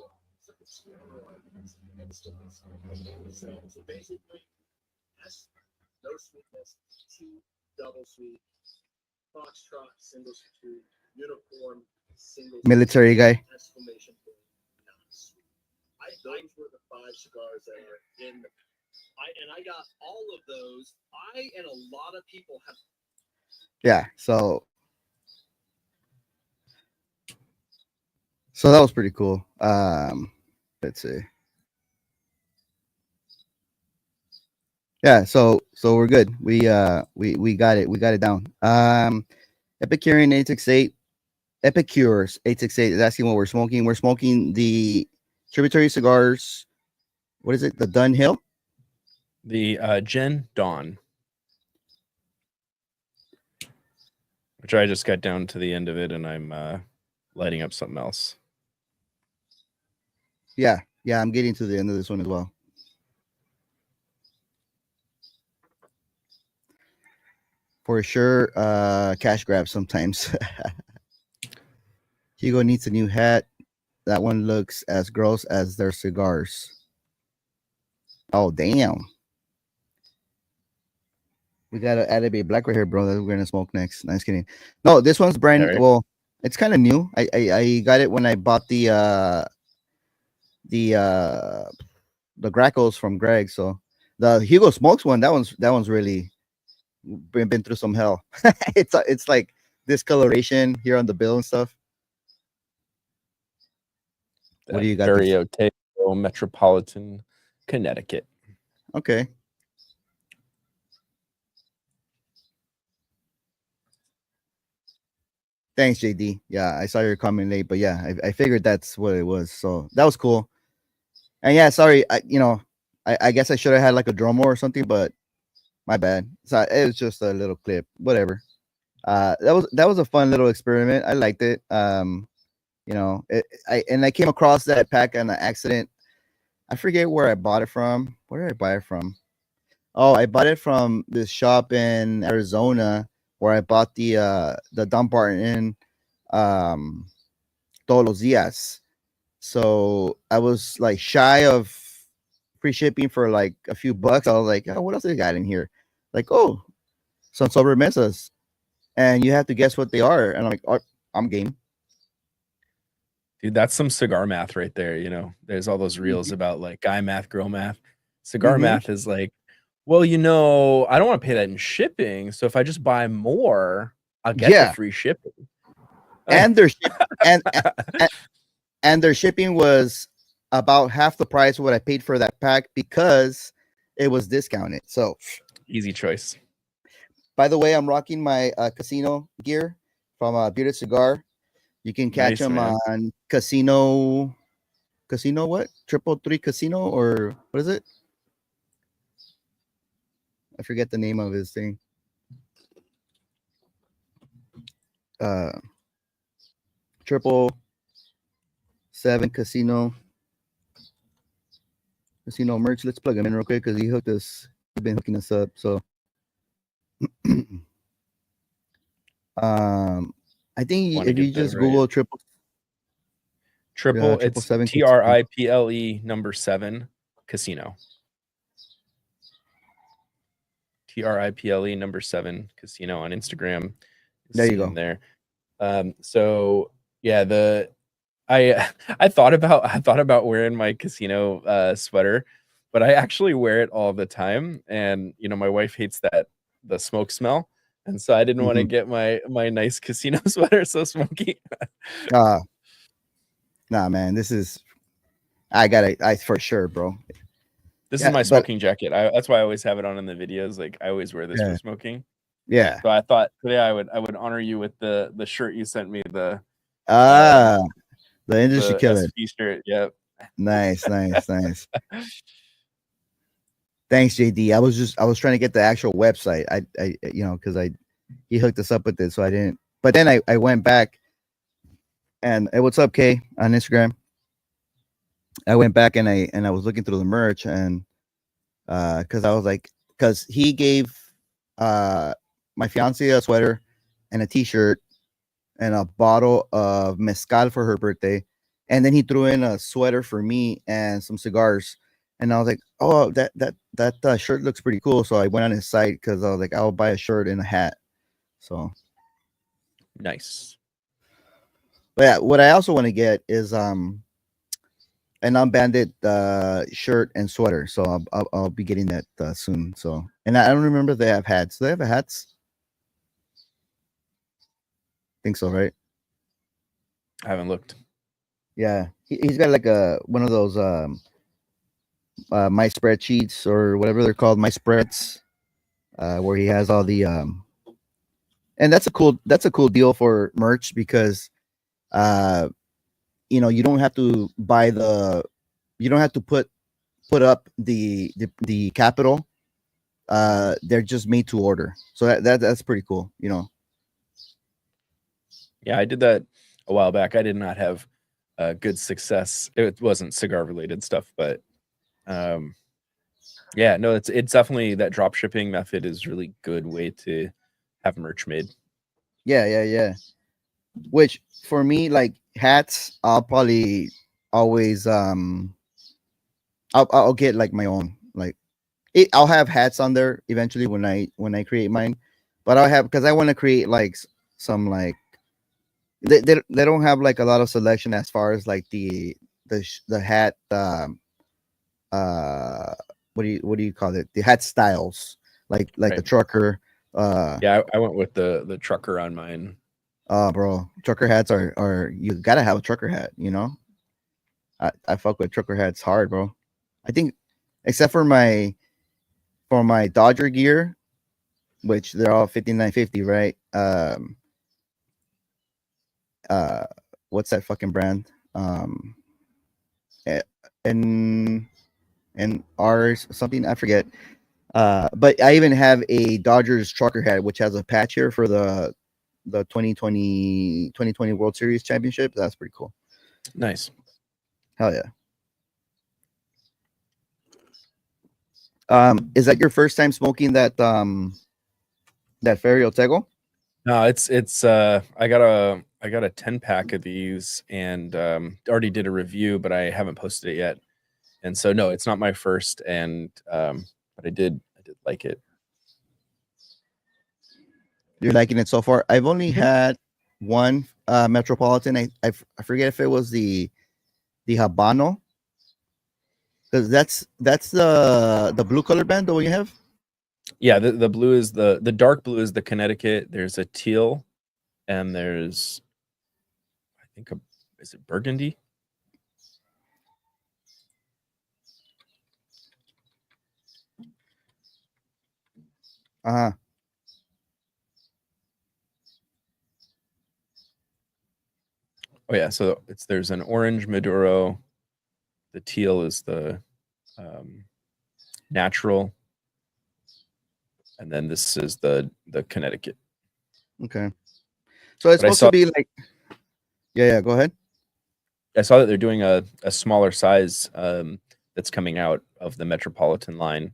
So basically, S, no sweetness, T, double sweet, Foxtrot, single sweet, uniform, single
Military guy.
exclamation point, not sweet. Those were the 5 cigars that are in the. I got all of those. I and a lot of people have.
Yeah. So that was pretty cool. Let's see. Yeah, so we're good. We got it. We got it down. Epicurean 868, Epicures 868 is asking what we're smoking. We're smoking the tributary cigars. What is it? The Dunhill?
The Jenn Dawn, which I just got down to the end of it, and I'm lighting up something else.
Yeah, I'm getting to the end of this one as well. For sure, cash grab sometimes. Hugo needs a new hat. That one looks as gross as their cigars. Oh, damn. We got a Abbey Black right here, bro. That we're gonna smoke next. Nice kidding. No, this one's brand.
All right.
Well, it's kind of new. I got it when I bought the Grackles from Greg. So the HugoSmokes one, that one's really been through some hell. It's like discoloration here on the bill and stuff. What do you got?
Barrio Metropolitan, Connecticut.
Okay. Thanks, JD. Yeah, I saw your comment late, but yeah, I figured that's what it was. So that was cool. And yeah, sorry, I guess I should have had like a Dromo or something, but my bad. So it was just a little clip, whatever. That was a fun little experiment. I liked it. I came across that pack on an accident. I forget where I bought it from. Where did I buy it from? Oh, I bought it from this shop in Arizona where I bought the Dunbarton Todos los Días. So I was like shy of free shipping for like a few bucks. I was like, oh, what else they got in here? Like, oh, some sobremesas. And you have to guess what they are. And I'm like, oh, I'm game.
Dude, that's some cigar math right there. You know, there's all those reels about like guy math, girl math. Cigar math is like, well, I don't want to pay that in shipping. So if I just buy more, I'll get the free shipping.
And their and their shipping was about half the price of what I paid for that pack because it was discounted. So
easy choice.
By the way, I'm rocking my casino gear from Bearded Cigar. You can catch them on Casino what? 333 Casino, or what is it? I forget the name of his thing. 777 Casino merch. Let's plug him in real quick because he's been hooking us up. So I think if you just Google triple,
it's TRIPLE number 7 Casino. TRIPLE number 7 Casino on Instagram.
There you go.
There. So yeah, I thought about wearing my casino sweater, but I actually wear it all the time. And my wife hates the smoke smell. And so I didn't want to get my nice casino sweater so smoky.
Nah, man, I for sure, bro.
This is my smoking jacket. That's why I always have it on in the videos. Like I always wear this for smoking.
Yeah.
So I thought today I would honor you with the shirt you sent me. The
industry killer
shirt. Yep.
Nice. Thanks, JD. I was trying to get the actual website. Because he hooked us up with it, so I didn't. But then I went back and hey, what's up, Kay, on Instagram. I went back and I was looking through the merch and because he gave my fiance a sweater and a t-shirt and a bottle of mezcal for her birthday, and then he threw in a sweater for me and some cigars. And I was like, oh, that shirt looks pretty cool. So I went on his site because I was like, I'll buy a shirt and a hat. So
nice.
But yeah, what I also want to get is an unbanded shirt and sweater. So I'll be getting that soon. So, and I don't remember if they have hats. Do they have hats? Think so, right?
I haven't looked.
Yeah, he's got like one of those my spreadsheets or whatever they're called, my spreads, where he has all the and that's a cool deal for merch because you don't have to you don't have to put up the capital. They're just made to order, so that's pretty cool.
Yeah, I did that a while back. I did not have good success. It wasn't cigar related stuff, but yeah, no, it's definitely, that drop shipping method is a really good way to have merch made.
Yeah. Which for me, like hats, I'll probably always I'll get like my own, like I'll have hats on there eventually when I create mine, but I'll have, because I want to create like some like they don't have like a lot of selection as far as like the hat what do you call it, the hat styles, like
Right.
the trucker.
Yeah, I went with the trucker on mine.
Bro, trucker hats are you gotta have a trucker hat, you know. I fuck with trucker hats hard, bro. I think except for my Dodger gear, which they're all 5950, right? What's that fucking brand? And ours something, I forget. But I even have a Dodgers trucker hat, which has a patch here for the 2020 World Series championship. That's pretty cool.
Nice.
Hell yeah. Is that your first time smoking that Ferio Tego?
No, it's I got a 10-pack of these and already did a review, but I haven't posted it yet. And so no, it's not my first, and but I did like it.
You're liking it so far? I've only had one Metropolitan. I forget if it was the Habano, because that's the blue color band that we have.
Yeah, the blue is the dark blue is the Connecticut. There's a teal, and there's I think is it burgundy?
Uh-huh.
Oh yeah, so there's an orange Maduro. The teal is the natural, and then this is the Connecticut.
Okay. So it's supposed to be like, yeah, go ahead.
I saw that they're doing a smaller size that's coming out of the Metropolitan line.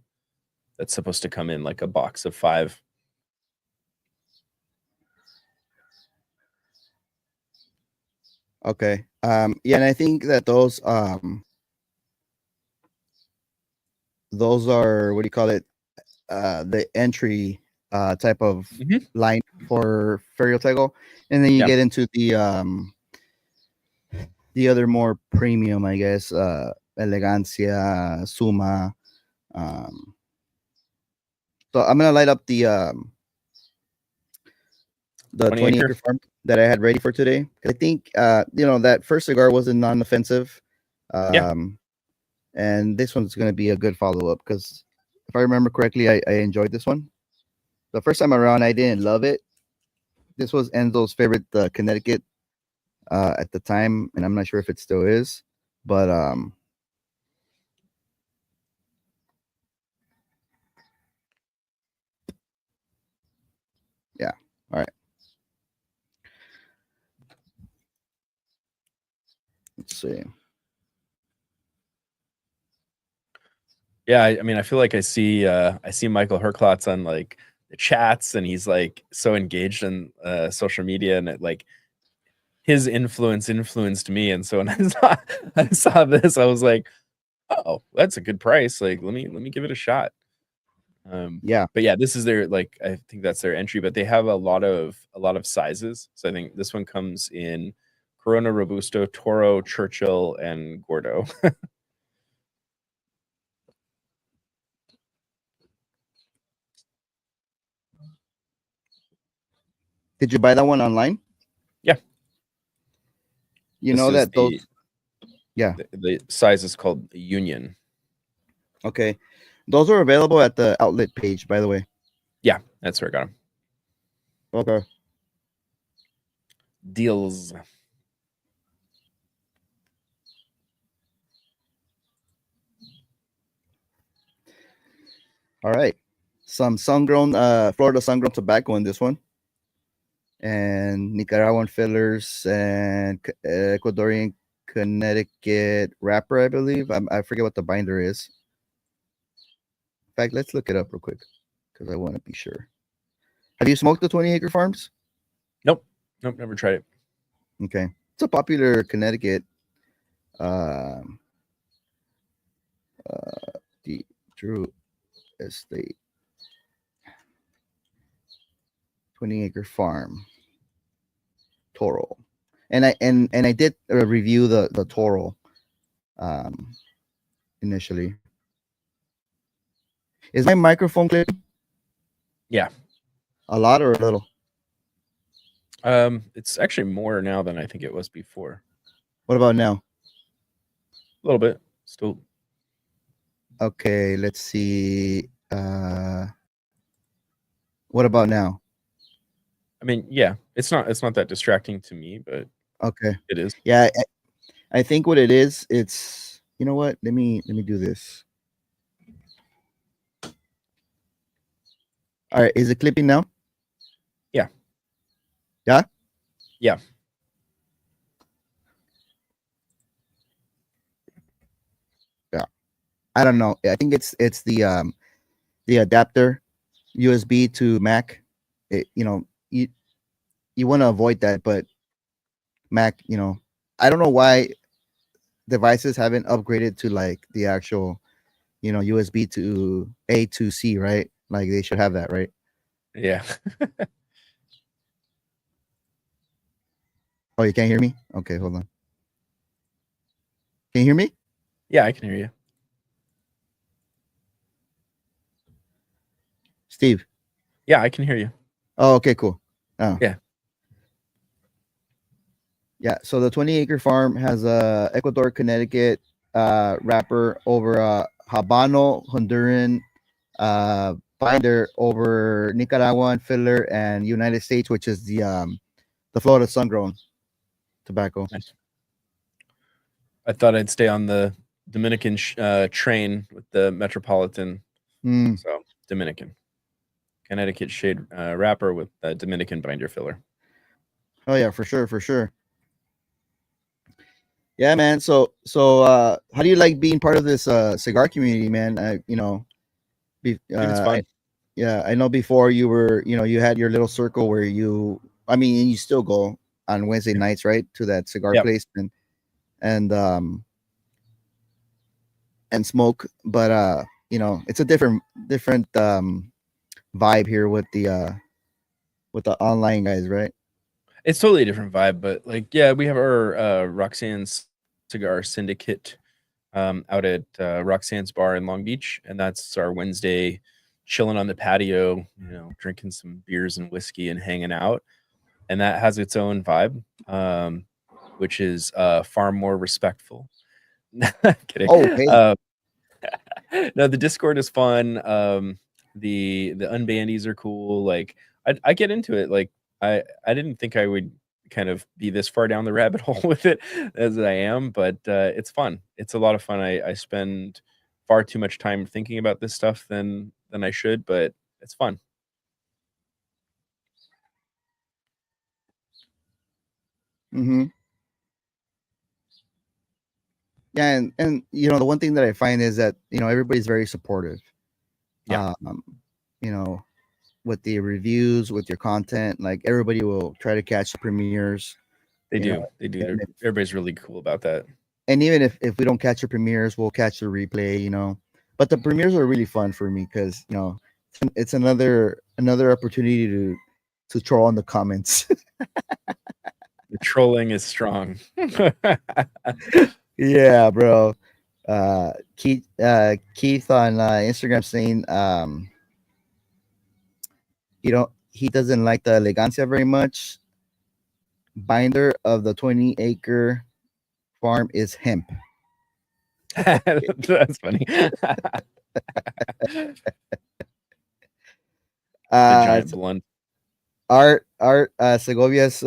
That's supposed to come in like a box of 5.
Okay. Yeah, and I think that those are, what do you call it? The entry type of line for Ferio Tego, and then you get into the other more premium, I guess, Elegancia, Suma. So I'm gonna light up the 20 acre farm that I had ready for today. I think that first cigar wasn't non-offensive. And this one's gonna be a good follow-up, because if I remember correctly, I enjoyed this one. The first time around, I didn't love it. This was Enzo's favorite Connecticut at the time, and I'm not sure if it still is, but yeah. All right. Let's see.
Yeah, I mean, I feel like I see Michael Herklotz on like the chats, and he's like so engaged in social media, and it like his influenced me. And so when I saw this, I was like, oh, that's a good price. Like, let me give it a shot.
Yeah,
but yeah, this is their, like, I think that's their entry, but they have a lot of sizes. So I think this one comes in Corona, Robusto, Toro, Churchill, and Gordo.
Did you buy that one online?
Yeah.
You know that those. Yeah.
The size is called Union.
Okay. Those are available at the outlet page, by the way.
Yeah, that's where I got them.
Okay.
Deals.
All right. Some sun-grown, Florida sun-grown tobacco in this one. And Nicaraguan fillers and Ecuadorian Connecticut wrapper, I believe. I forget what the binder is. In fact, let's look it up real quick, because I want to be sure. Have you smoked the 20 acre farms?
Nope, never tried it.
Okay. It's a popular Connecticut Drew estate, 20-acre farm, Toro. And I did review the Toro initially. Is my microphone clear?
Yeah.
A lot or a little?
It's actually more now than I think it was before.
What about now?
A little bit. Still.
Okay, let's see. What about now?
I mean, yeah, it's not that distracting to me, but
okay,
it is.
Yeah, I think what it is, it's, you know what? Let me do this. All right, is it clipping now?
Yeah.
Yeah?
Yeah.
Yeah. I don't know. I think it's the adapter, USB to Mac. You know, you want to avoid that, but Mac, you know, I don't know why devices haven't upgraded to like the actual, you know, USB to A to C, right? Like they should have that, right?
Yeah.
Oh, you can't hear me? Okay, hold on. Can you hear me?
Yeah, I can hear you.
Steve?
Yeah, I can hear you.
Oh, okay, cool. Oh.
Yeah.
Yeah, so the 20-acre farm has a Ecuador, Connecticut wrapper over a Habano, Honduran binder over Nicaraguan filler and United States, which is the Florida sun-grown tobacco.
Nice. I thought I'd stay on the Dominican train with the Metropolitan. So Dominican. Connecticut shade wrapper with Dominican binder filler.
Oh yeah, for sure, for sure. Yeah, man. So how do you like being part of this cigar community, man? You know,
it's fun.
I know before you were, you know, you had your little circle where you, I mean, and you still go on Wednesday nights, right, to that cigar place and smoke, but you know, it's a different vibe here with the online guys, right?
It's totally a different vibe, but like, yeah, we have our Roxanne's Cigar Syndicate out at Roxanne's Bar in Long Beach, and that's our Wednesday chilling on the patio, you know, drinking some beers and whiskey and hanging out, and that has its own vibe, which is far more respectful. Kidding.
Oh, hey.
No, the Discord is fun. The unbandies are cool. Like I get into it. Like I didn't think I would kind of be this far down the rabbit hole with it as I am, but it's fun. It's a lot of fun. I spend far too much time thinking about this stuff than I should, but it's fun.
Mm-hmm. Yeah, and you know, the one thing that I find is that, you know, everybody's very supportive.
Yeah.
You know, with the reviews, with your content, like everybody will try to catch the premieres.
They do.
Know?
They do. Everybody's really cool about that.
And even if we don't catch the premieres, we'll catch the replay, you know. But the premieres are really fun for me because, you know, it's another opportunity to troll on the comments.
The trolling is strong.
Yeah, bro. Keith on Instagram saying he doesn't like the elegancia very much. Binder of the 20-acre farm is hemp.
That's funny. Giant blunt.
Art Segovia's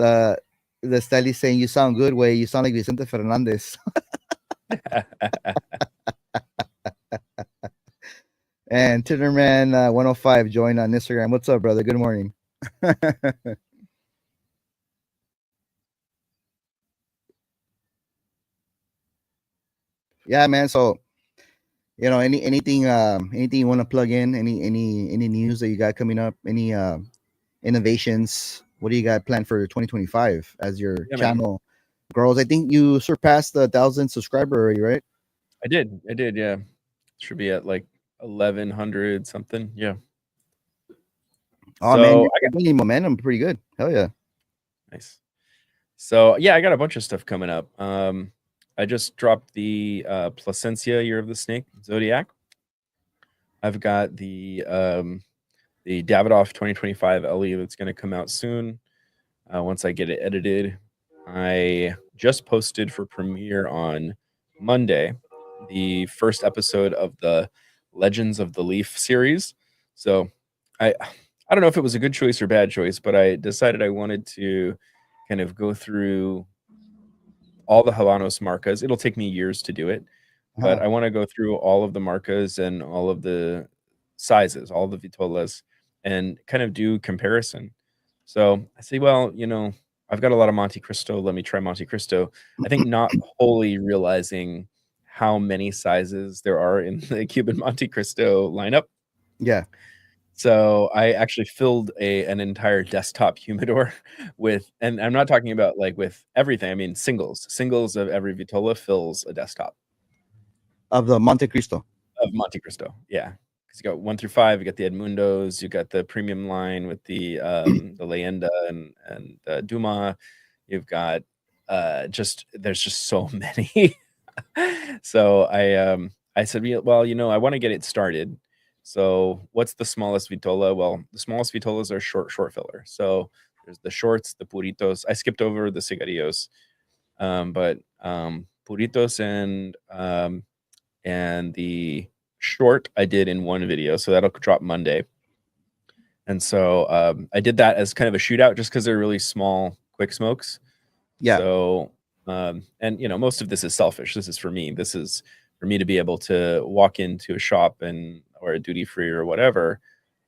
the stylist saying you sound good, way. You sound like Vicente Fernandez. And Tinnerman 105 joined on Instagram. What's up, brother? Good morning. Yeah, man. So, you know, anything you want to plug in? Any news that you got coming up? Any innovations? What do you got planned for 2025 as your channel grows? I think you surpassed the 1,000 subscriber already, right?
I did. Yeah. Should be at like 1100 something. Yeah.
Oh
So
man,
I
you're gaining momentum pretty good. Hell yeah.
Nice. So yeah, I got a bunch of stuff coming up. I just dropped the Placencia Year of the Snake Zodiac. I've got the Davidoff 2025 LE that's going to come out soon. Once I get it edited, I just posted for premiere on Monday the first episode of the Legends of the Leaf series. So I don't know if it was a good choice or bad choice, but I decided I wanted to kind of go through all the Habanos marcas. It'll take me years to do it, but I want to go through all of the marcas and all of the sizes, all the vitolas, and kind of do comparison. So I say, well, you know, I've got a lot of Monte Cristo. Let me try Monte Cristo. I think not wholly realizing how many sizes there are in the Cuban Monte Cristo lineup.
Yeah.
So I actually filled an entire desktop humidor with, and I'm not talking about like with everything. I mean, singles of every vitola fills a desktop
Of the Monte Cristo.
of Monte Cristo. Yeah. Because you got 1 through 5, you got the Edmundos, you got the premium line with the Leyenda and Duma. You've got there's just so many. So I said, well, you know, I want to get it started. So what's the smallest vitola? Well, the smallest vitolas are short filler. So there's the shorts, the puritos. I skipped over the cigarillos, but puritos and the short I did in one video. So that'll drop Monday. And so I did that as kind of a shootout just because they're really small, quick smokes.
Yeah.
So, and you know, most of this is selfish. This is for me. This is for me to be able to walk into a shop or a duty free or whatever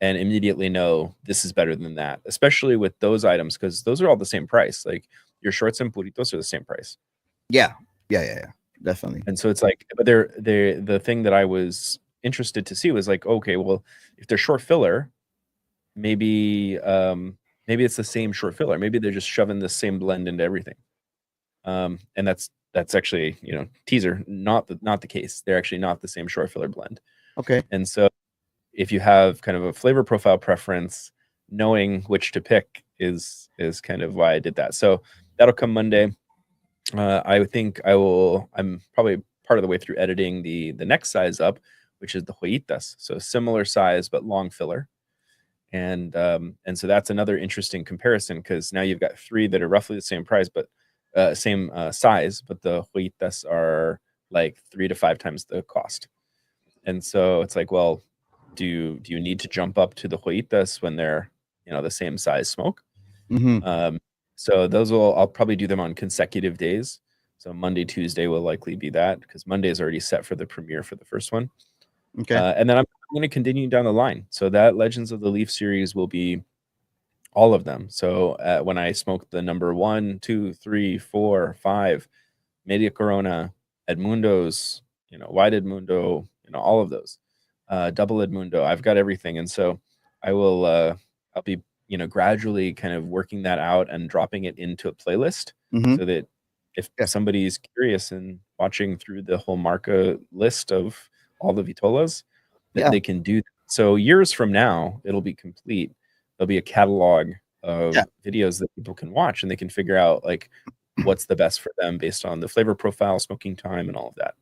and immediately know this is better than that, especially with those items, because those are all the same price. Like your shorts and puritos are the same price.
Yeah. Definitely.
And so it's like, but the thing that I was interested to see was like, okay, well, if they're short filler, maybe it's the same short filler. Maybe they're just shoving the same blend into everything. And that's actually, you know, teaser, not the case. They're actually not the same short filler blend.
Okay.
And so if you have kind of a flavor profile preference, knowing which to pick is kind of why I did that. So that'll come Monday. I think I'm probably part of the way through editing the next size up, which is the Joyitas. So similar size, but long filler. And so that's another interesting comparison, because now you've got 3 that are roughly the same price, but same size, but the Joyitas are like 3 to 5 times the cost. And so it's like, well, do you need to jump up to the Joyitas when they're, you know, the same size smoke?
Mm-hmm.
So I'll probably do them on consecutive days. So Monday, Tuesday will likely be that, because Monday is already set for the premiere for the first one.
Okay.
And then I'm going to continue down the line. So that Legends of the Leaf series will be all of them. So when I smoked the number 1, 2, 3, 4, 5, Media Corona, Edmundos, you know, Wide Edmundo, you know, all of those, Double Edmundo, I've got everything. And so I'll be, you know, gradually kind of working that out and dropping it into a playlist, so that if somebody's curious and watching through the whole marca list of all the vitolas, that they can do that. So years from now, it'll be complete. There'll be a catalog of videos that people can watch, and they can figure out like what's the best for them based on the flavor profile, smoking time, and all of that.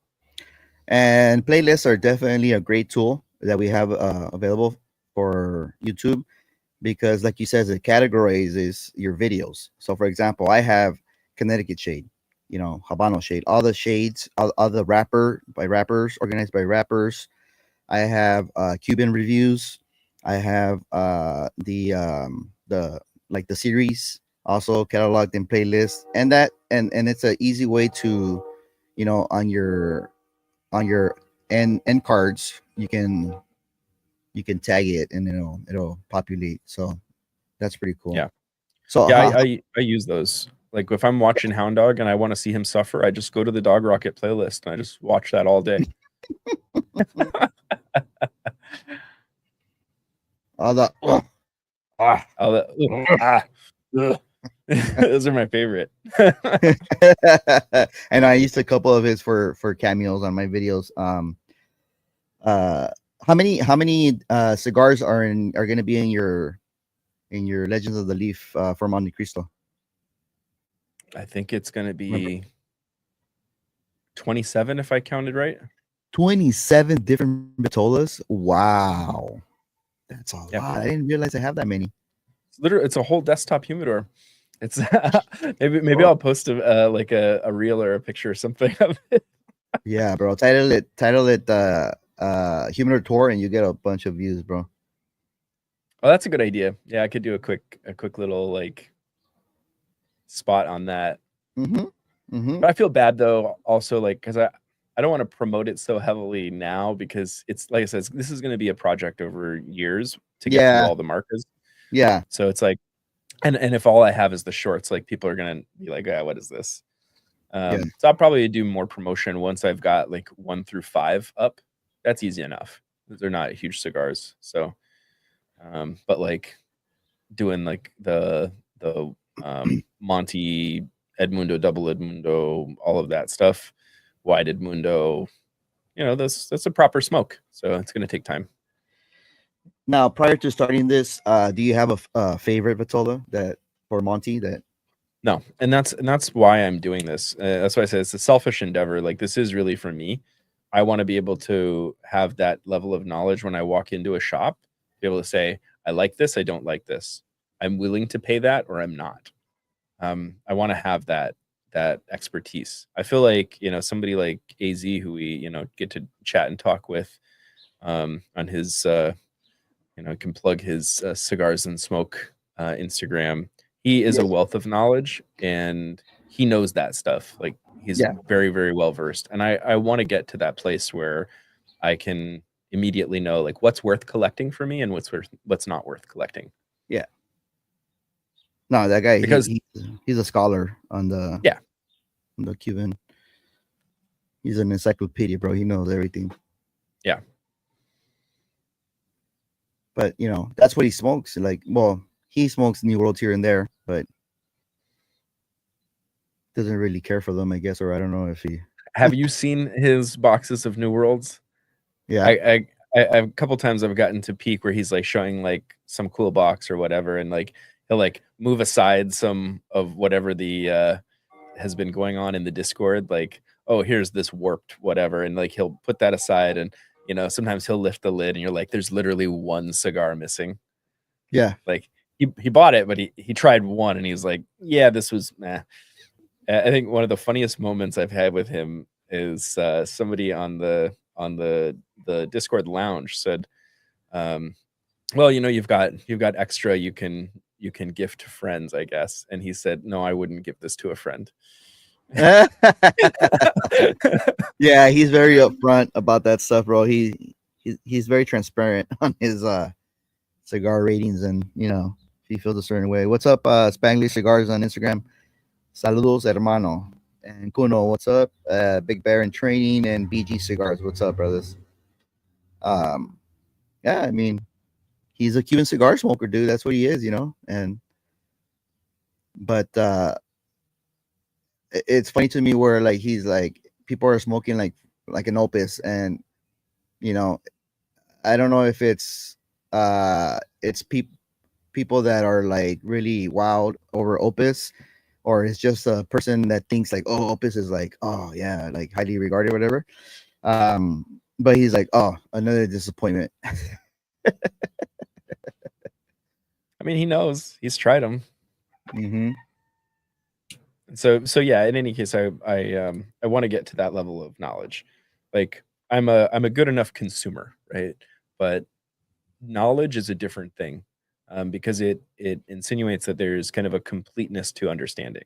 And playlists are definitely a great tool that we have available for YouTube, because like you said, it categorizes your videos. So for example, I have Connecticut shade, you know, Habano shade, all the shades, all the organized by rappers. I have Cuban reviews. I have the series also cataloged in playlists, and it's an easy way to, you know, on your end cards, you can tag it and it'll populate. So that's pretty cool.
Yeah.
So
yeah, I use those. Like if I'm watching Hound Dog and I want to see him suffer, I just go to the Dog Rocket playlist and I just watch that all day. Those are my favorite.
And I used a couple of his for cameos on my videos. How many cigars are going to be in your Legends of the Leaf for Monte Cristo?
I think it's going to be
Remember?
27 if I counted right.
27 different vitolas. Wow, that's a
Yeah.
lot. I didn't realize I have that many.
It's literally it's a whole desktop humidor. It's maybe I'll post a like a reel or a picture or something of it.
Yeah, bro. Title it Humidor Tour, and you get a bunch of views, bro.
Oh, that's a good idea. Yeah, I could do a quick little like spot on that. But I feel bad though, also like because I don't want to promote it so heavily now because it's like I said, this is going to be a project over years to get through all the markers.
Yeah.
So it's like, and if all I have is the shorts, like people are gonna be like, what is this? So I'll probably do more promotion once I've got like 1 through 5 up. That's easy enough. They're not huge cigars. So, but like doing like the Monte Edmundo, double Edmundo, all of that stuff, wide Edmundo, that's a proper smoke. So it's going to take time.
Now, prior to starting this, do you have a favorite vitola that for Monte that?
No, and that's why I'm doing this. That's why I said it's a selfish endeavor. Like this is really for me. I want to be able to have that level of knowledge when I walk into a shop, be able to say, I like this, I don't like this. I'm willing to pay that or I'm not. I want to have that expertise. I feel like, somebody like AZ who we, get to chat and talk with on his, can plug his Cigars and Smoke Instagram. He is a wealth of knowledge and he knows that stuff. Like he's very, very well versed. And I want to get to that place where I can immediately know like what's worth collecting for me and what's not worth collecting.
Yeah. No, that guy,
because
he's a scholar on the Cuban. He's an encyclopedia, bro. He knows everything.
Yeah.
But that's what he smokes. Like, well, he smokes New Worlds here and there, but doesn't really care for them, I guess, or I don't know if he.
Have you seen his boxes of New Worlds?
Yeah.
I a couple times I've gotten to peek where he's like showing like some cool box or whatever, and like he'll like move aside some of whatever the has been going on in the Discord, like, oh, here's this warped whatever, and like he'll put that aside, and sometimes he'll lift the lid and you're like, there's literally one cigar missing.
Yeah.
Like he bought it, but he tried one and he's like, yeah, this was nah. I think one of the funniest moments I've had with him is somebody on the Discord lounge said, well, you've got extra you can gift to friends, I guess. And he said, no, I wouldn't give this to a friend.
Yeah, he's very upfront about that stuff, bro. He's very transparent on his cigar ratings, and if he feels a certain way. What's up, Spanglish Cigars on Instagram? Saludos, hermano. And Kuno, what's up? Big Bear in Training and BG Cigars, what's up, brothers? Yeah, I mean, he's a Cuban cigar smoker, dude. That's what he is, but it's funny to me where like he's like people are smoking like an opus, and I don't know if it's people that are like really wild over opus, or it's just a person that thinks like, oh, opus is like, oh yeah, like highly regarded, whatever. But he's like, oh, another disappointment.
I mean, he knows, he's tried them. So yeah, in any case, I want to get to that level of knowledge. Like I'm a good enough consumer, right? But knowledge is a different thing, because it insinuates that there's kind of a completeness to understanding.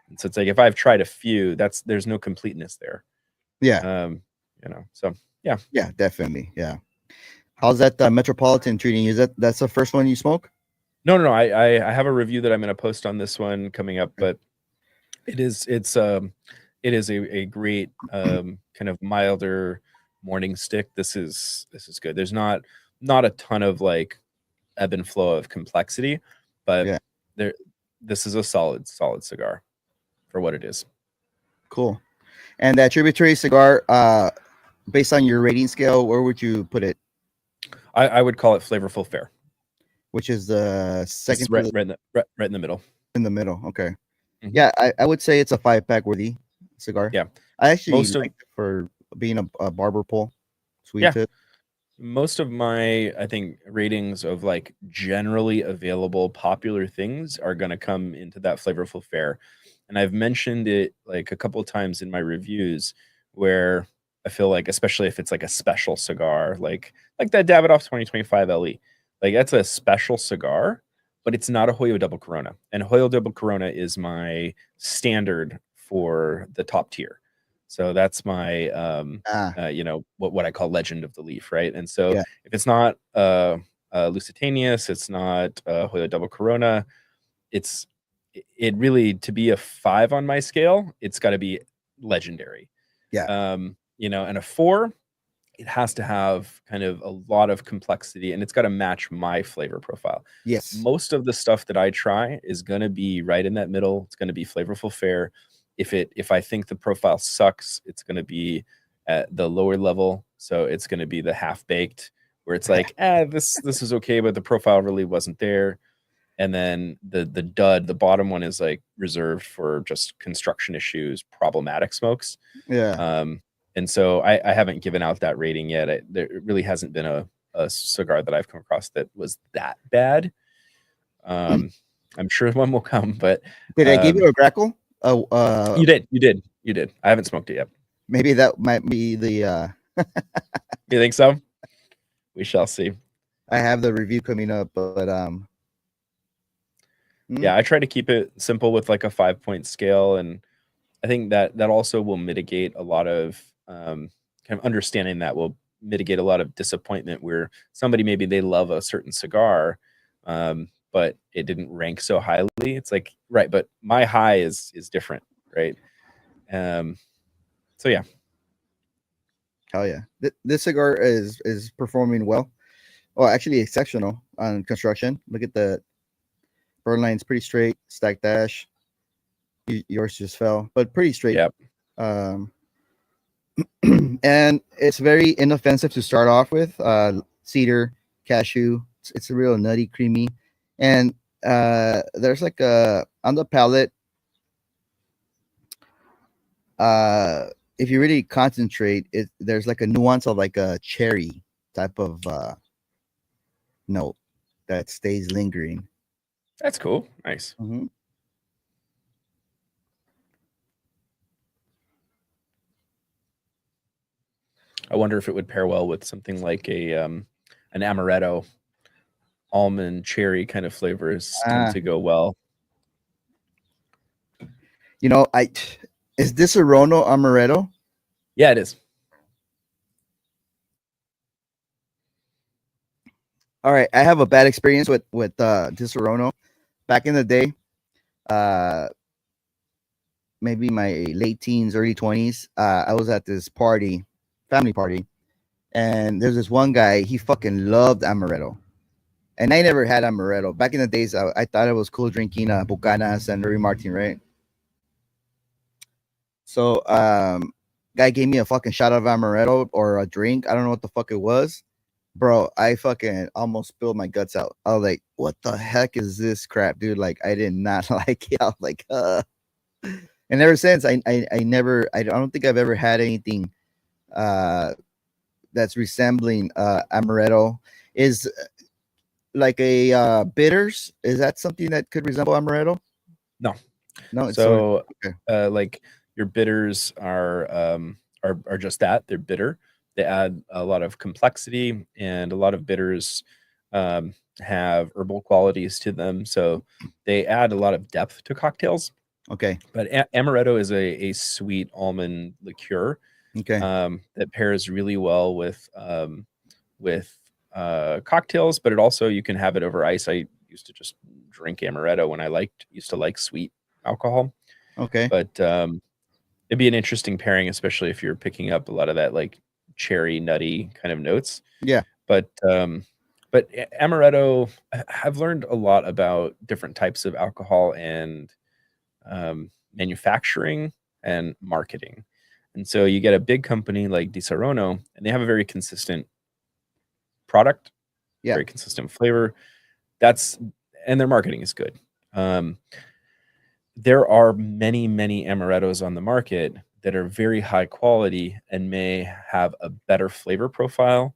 And so it's like if I've tried a few, there's no completeness there.
Yeah.
So yeah.
Yeah, definitely. Yeah. How's that Metropolitan treating you? That's the first one you smoke?
No. I have a review that I'm going to post on this one coming up, but it is a great kind of milder morning stick. This is good. There's not a ton of like ebb and flow of complexity, but this is a solid cigar for what it is.
Cool. And that tributary cigar, based on your rating scale, where would you put it
I would call it flavorful fare.
which is the second
It's right in the middle.
in the middle. Okay.
Mhm.
Yeah, I would say it's a 5-pack worthy cigar.
Yeah.
I actually
Most of-
like it for being a barber pull. Sweet
Yeah.
tip.
Most of my, I think, ratings of like generally available popular things are going to come into that flavorful fare. And I've mentioned it like a couple of times in my reviews where I feel like, especially if it's like a special cigar, like that Davidoff 2025 LE, like that's a special cigar, but it's not a Hoyo Double Corona. And Hoyo Double Corona is my standard for the top tier. So that's my, you know, what I call legend of the leaf, right? And so
Yeah.
if it's not Lusitanius, it's not Hoyo Double Corona, it really, to be a 5 on my scale, it's got to be legendary.
Yeah.
You know, and a 4, it has to have kind of a lot of complexity, and it's got to match my flavor profile.
Yes.
Most of the stuff that I try is going to be right in that middle. It's going to be flavorful fare. If I think the profile sucks, it's going to be at the lower level. So it's going to be the half baked, where it's like, this is okay, but the profile really wasn't there. And then the dud, the bottom one, is like reserved for just construction issues, problematic smokes.
Yeah.
And so I haven't given out that rating yet. There really hasn't been a cigar that I've come across that was that bad. I'm sure one will come, but
Did I give you a crackle?
you did. I haven't smoked it yet.
Maybe that might be the
You think so? We shall see.
I have the review coming up, but
yeah, I try to keep it simple with like a 5-point scale, and I think that also will mitigate a lot of kind of understanding, that will mitigate a lot of disappointment where somebody, maybe they love a certain cigar, but it didn't rank so highly. It's like, right, but my high is different, right? So yeah.
Hell yeah. This cigar is performing well. Oh, actually exceptional on construction. Look at the burn line's pretty straight, stack dash. Yours just fell, but pretty straight.
Yep.
And it's very inoffensive to start off with. Cedar, cashew. It's a real nutty, creamy. And there's like a on the palate. If you really concentrate, there's like a nuance of like a cherry type of note that stays lingering.
That's cool. Nice.
Mm-hmm.
I wonder if it would pair well with something like an amaretto. Almond, cherry kind of flavors tend to go well.
You know, is this a Rono amaretto?
Yeah, it is.
All right, I have a bad experience with Disaronno. Back in the day, maybe my late teens, early 20s, I was at this party, family party, and there's this one guy, he fucking loved amaretto. And I never had amaretto. Back in the days, I thought it was cool drinking Bucanas and Ricky Martin, right? So, guy gave me a fucking shot of amaretto or a drink. I don't know what the fuck it was. Bro, I fucking almost spilled my guts out. I was like, what the heck is this crap, dude? Like, I did not like it. I was like, And ever since, I don't think I've ever had anything that's resembling amaretto. Is like a bitters. Is that something that could resemble amaretto?
No.
It's
so
okay.
Like your bitters are just that. They're bitter. They add a lot of complexity, and a lot of bitters have herbal qualities to them. So they add a lot of depth to cocktails.
Okay.
But amaretto is a sweet almond liqueur.
Okay.
That pairs really well with cocktails, but it also, you can have it over ice. I used to just drink amaretto when I used to like sweet alcohol.
Okay.
But it'd be an interesting pairing, especially if you're picking up a lot of that like cherry nutty kind of notes.
Yeah.
But amaretto, I've learned a lot about different types of alcohol and manufacturing and marketing. And so you get a big company like Disaronno, and they have a very consistent product
Yeah.
Very consistent flavor. And their marketing is good. There are many amarettos on the market that are very high quality and may have a better flavor profile,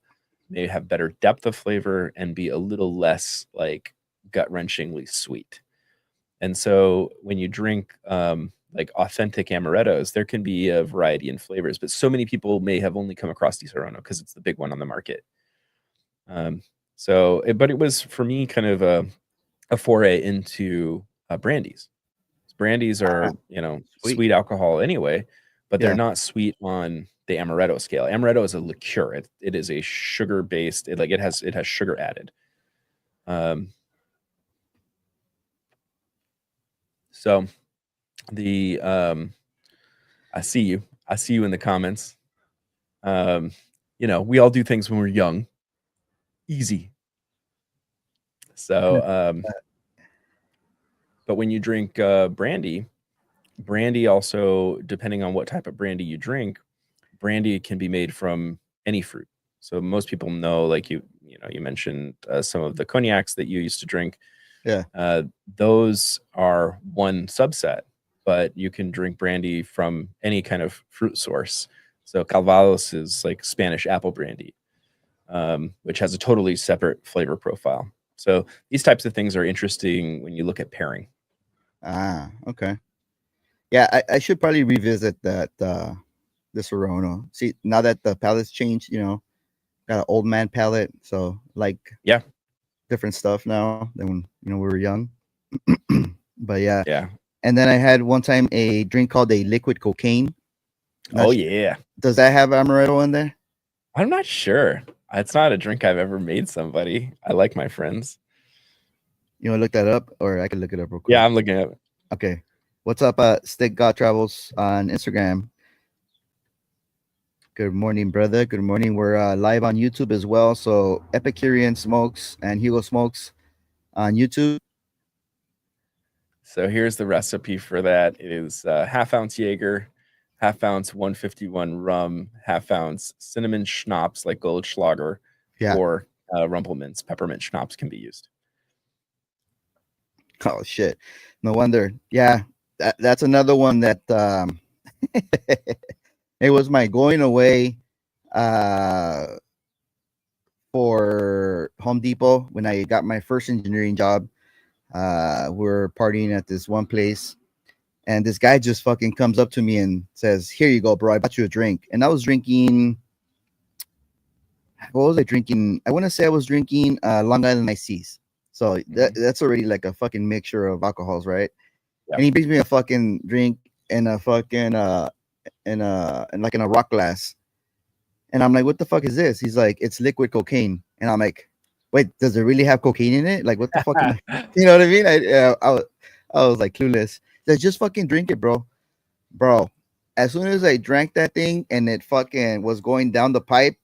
may have better depth of flavor, and be a little less like gut-wrenchingly sweet. And so when you drink like authentic amarettos, there can be a variety in flavors, but so many people may have only come across Di Serono because it's the big one on the market. But it was for me kind of a foray into brandies. Brandies are, sweet alcohol anyway, but they're not sweet on the amaretto scale. Amaretto is a liqueur. It is a sugar-based, it has sugar added. So the I see you in the comments. We all do things when we're young. Easy. So but when you drink brandy also, depending on what type of brandy you drink, brandy can be made from any fruit. So most people know, like you mentioned some of the cognacs that you used to drink.
Yeah.
Those are one subset, but you can drink brandy from any kind of fruit source. So Calvados is like Spanish apple brandy, which has a totally separate flavor profile. So these types of things are interesting when you look at pairing.
Ah, okay. Yeah, I should probably revisit that the Serono. See, now that the palate's changed, got an old man palate, so like different stuff now than when we were young. But yeah. And then I had one time a drink called a liquid cocaine.
Yeah.
Does that have amaretto in there?
I'm not sure. It's not a drink I've ever made somebody. I like my friends.
You want to look that up, or I can look it up real quick?
Yeah, I'm looking at it.
Okay. What's up, Stick God Travels on Instagram? Good morning, brother. Good morning. We're live on YouTube as well. So Epicurean Smokes and HugoSmokes on YouTube.
So here's the recipe for that. It is half ounce Jaeger, half ounce 151 rum, half ounce cinnamon schnapps like Goldschlager, or Rumpelmint's peppermint schnapps can be used.
Oh shit! No wonder. Yeah, that's another one that it was my going away for Home Depot when I got my first engineering job. We're partying at this one place, and this guy just fucking comes up to me and says, "Here you go, bro. I bought you a drink." And I was drinking. What was I drinking? I want to say I was drinking Long Island Iced Teas. So that's already like a fucking mixture of alcohols, right? Yeah. And he brings me a fucking drink in a fucking in a rock glass, and I'm like, "What the fuck is this?" He's like, "It's liquid cocaine," and I'm like, "Wait, does it really have cocaine in it? Like, what the fuck?" You know what I mean? I was like clueless. Said, "Just fucking drink it, bro." As soon as I drank that thing and it fucking was going down the pipe,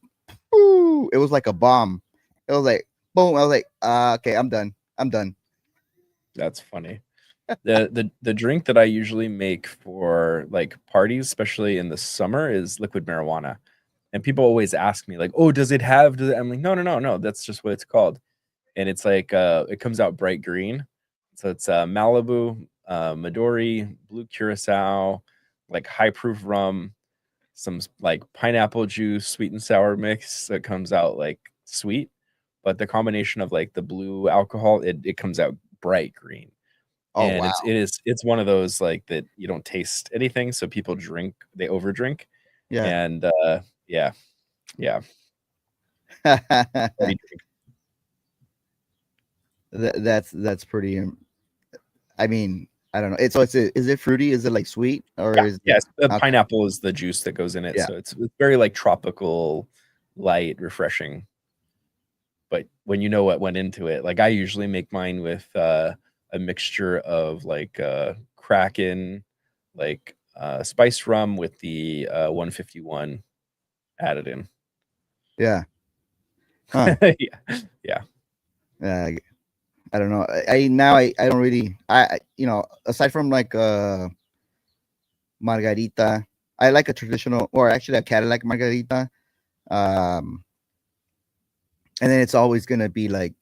whoo, it was like a bomb. It was like boom. I was like, okay, I'm done.
That's funny. The drink that I usually make for like parties, especially in the summer, is liquid marijuana. And people always ask me like, "Oh, does it have?" I'm like, no. That's just what it's called. And it's like it comes out bright green. So it's Malibu, Midori, blue curacao, like high proof rum, some like pineapple juice, sweet and sour mix that comes out like sweet. But the combination of like the blue alcohol, it comes out bright green.
Oh,
and
wow.
It's one of those like that you don't taste anything, so people they overdrink.
Yeah.
And yeah.
That's pretty. I mean, I don't know. Is it fruity? Is it like sweet or is
yes? The pineapple is the juice that goes in it, so it's very like tropical, light, refreshing. But when you know what went into it, like I usually make mine with a mixture of like Kraken, like spiced rum with the 151 added in.
Yeah. Huh.
Yeah.
I don't know. I don't really. Aside from like margarita, I like a traditional, or actually a Cadillac margarita. And then it's always gonna be like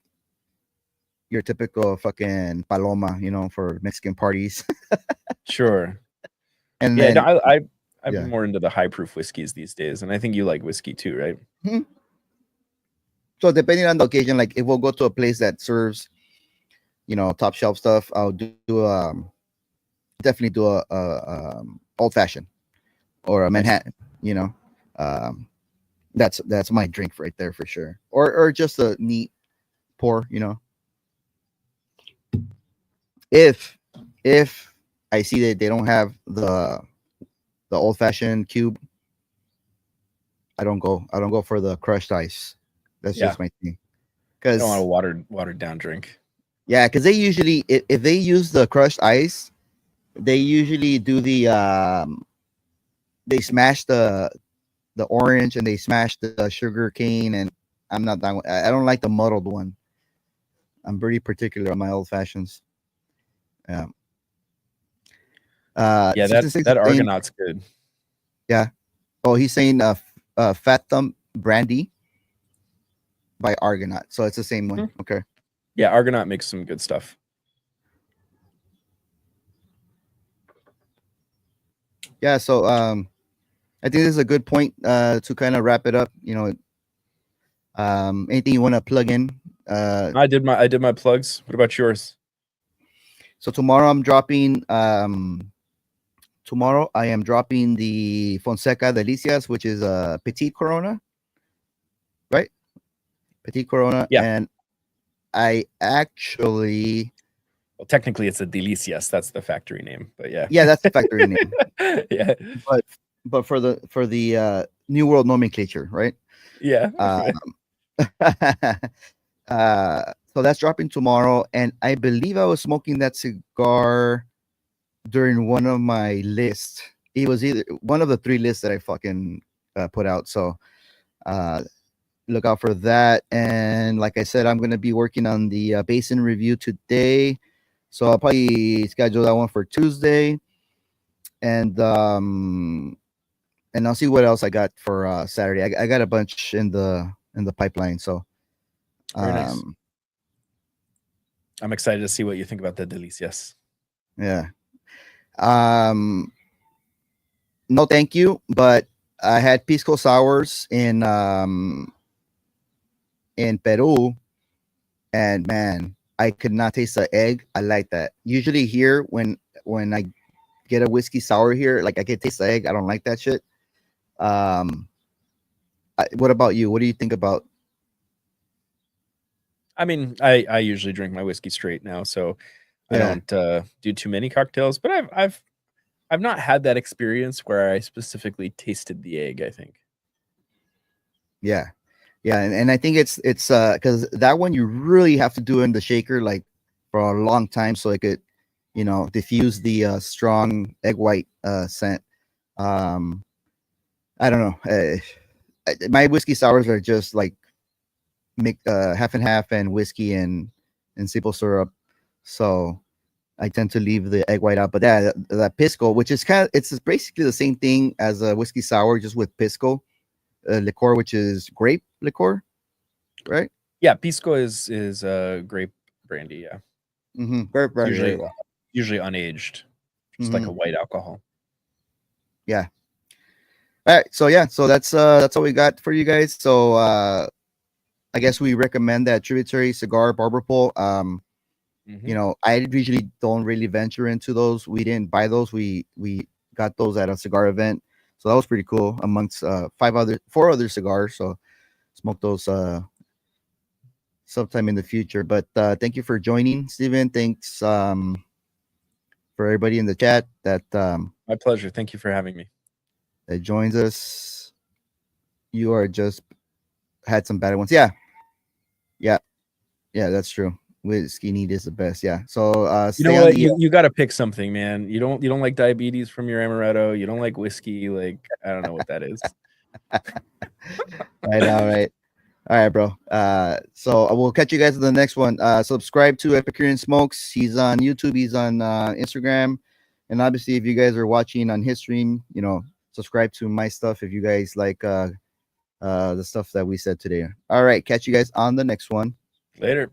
your typical fucking paloma, for Mexican parties.
Sure.
And
Yeah,
then
no, I've
yeah.
been more into the high proof whiskeys these days, and I think you like whiskey too, right?
So depending on the occasion, like if we'll go to a place that serves, top shelf stuff, I'll definitely do a old fashioned or a Manhattan. That's my drink right there for sure. Or just a neat pour. If I see that they don't have the old fashioned cube, I don't go for the crushed ice. That's just my thing.
I don't want a watered down drink.
Yeah, because they usually, if they use the crushed ice, they usually do they smash the orange and they smash the sugar cane, and I'm not that one. I don't like the muddled one. I'm pretty particular on my old fashions. Yeah.
Yeah, that Argonaut's good.
Yeah. Oh, he's saying Fat Thumb Brandy by Argonaut. So it's the same one. Okay.
Yeah, Argonaut makes some good stuff.
Yeah, so I think this is a good point to kind of wrap it up. Anything you want to plug in?
I did my plugs. What about yours?
So tomorrow I'm dropping tomorrow I am dropping the Fonseca Delicias, which is a Petite Corona. Right? Petite Corona.
Yeah.
And I actually,
well, technically it's a Delicias. That's the factory name, but yeah.
Yeah, that's the factory name.
Yeah.
But for the New World nomenclature, right?
Yeah.
So that's dropping tomorrow, and I believe I was smoking that cigar during one of my lists. It was either one of the 3 lists that I fucking put out. So look out for that. And like I said, I'm going to be working on the basin review today. So I'll probably schedule that one for Tuesday. And I'll see what else I got for Saturday. I got a bunch in the pipeline. So
very nice. I'm excited to see what you think about the Delicias.
Yeah. No, thank you. But I had pisco sours in Peru, and man, I could not taste the egg. I like that. Usually here, when I get a whiskey sour here, like I can taste the egg. I don't like that shit. What about you? What do you think about?
I mean, I usually drink my whiskey straight now, so I don't do too many cocktails. But I've not had that experience where I specifically tasted the egg, I think.
Yeah, and I think it's because that one you really have to do in the shaker like for a long time so it could diffuse the strong egg white scent. I don't know. My whiskey sours are just like half and half and whiskey and simple syrup, so I tend to leave the egg white out. But that pisco, which is it's basically the same thing as a whiskey sour, just with pisco liqueur, which is grape liqueur, right?
Yeah, pisco is grape brandy. Yeah,
grape brandy.
Usually unaged, just like a white alcohol.
Yeah. All right, so that's all we got for you guys. So I guess we recommend that Tributary Cigar Barber Pole. I usually don't really venture into those. We didn't buy those. We got those at a cigar event, so that was pretty cool. Amongst 4 other cigars, so smoke those sometime in the future. But thank you for joining, Steven. Thanks for everybody in the chat that
my pleasure. Thank you for having me.
That joins us. You are just had some bad ones. Yeah, that's true. Whiskey neat is the best. Yeah. So
you know what? You got to pick something, man. You don't like diabetes from your amaretto. You don't like whiskey. Like, I don't know what that is.
Right. All right, bro. So we'll catch you guys in the next one. Subscribe to Epicurean Smokes. He's on YouTube. He's on Instagram. And obviously, if you guys are watching on his stream, subscribe to my stuff if you guys like the stuff that we said today. All right, catch you guys on the next one.
Later.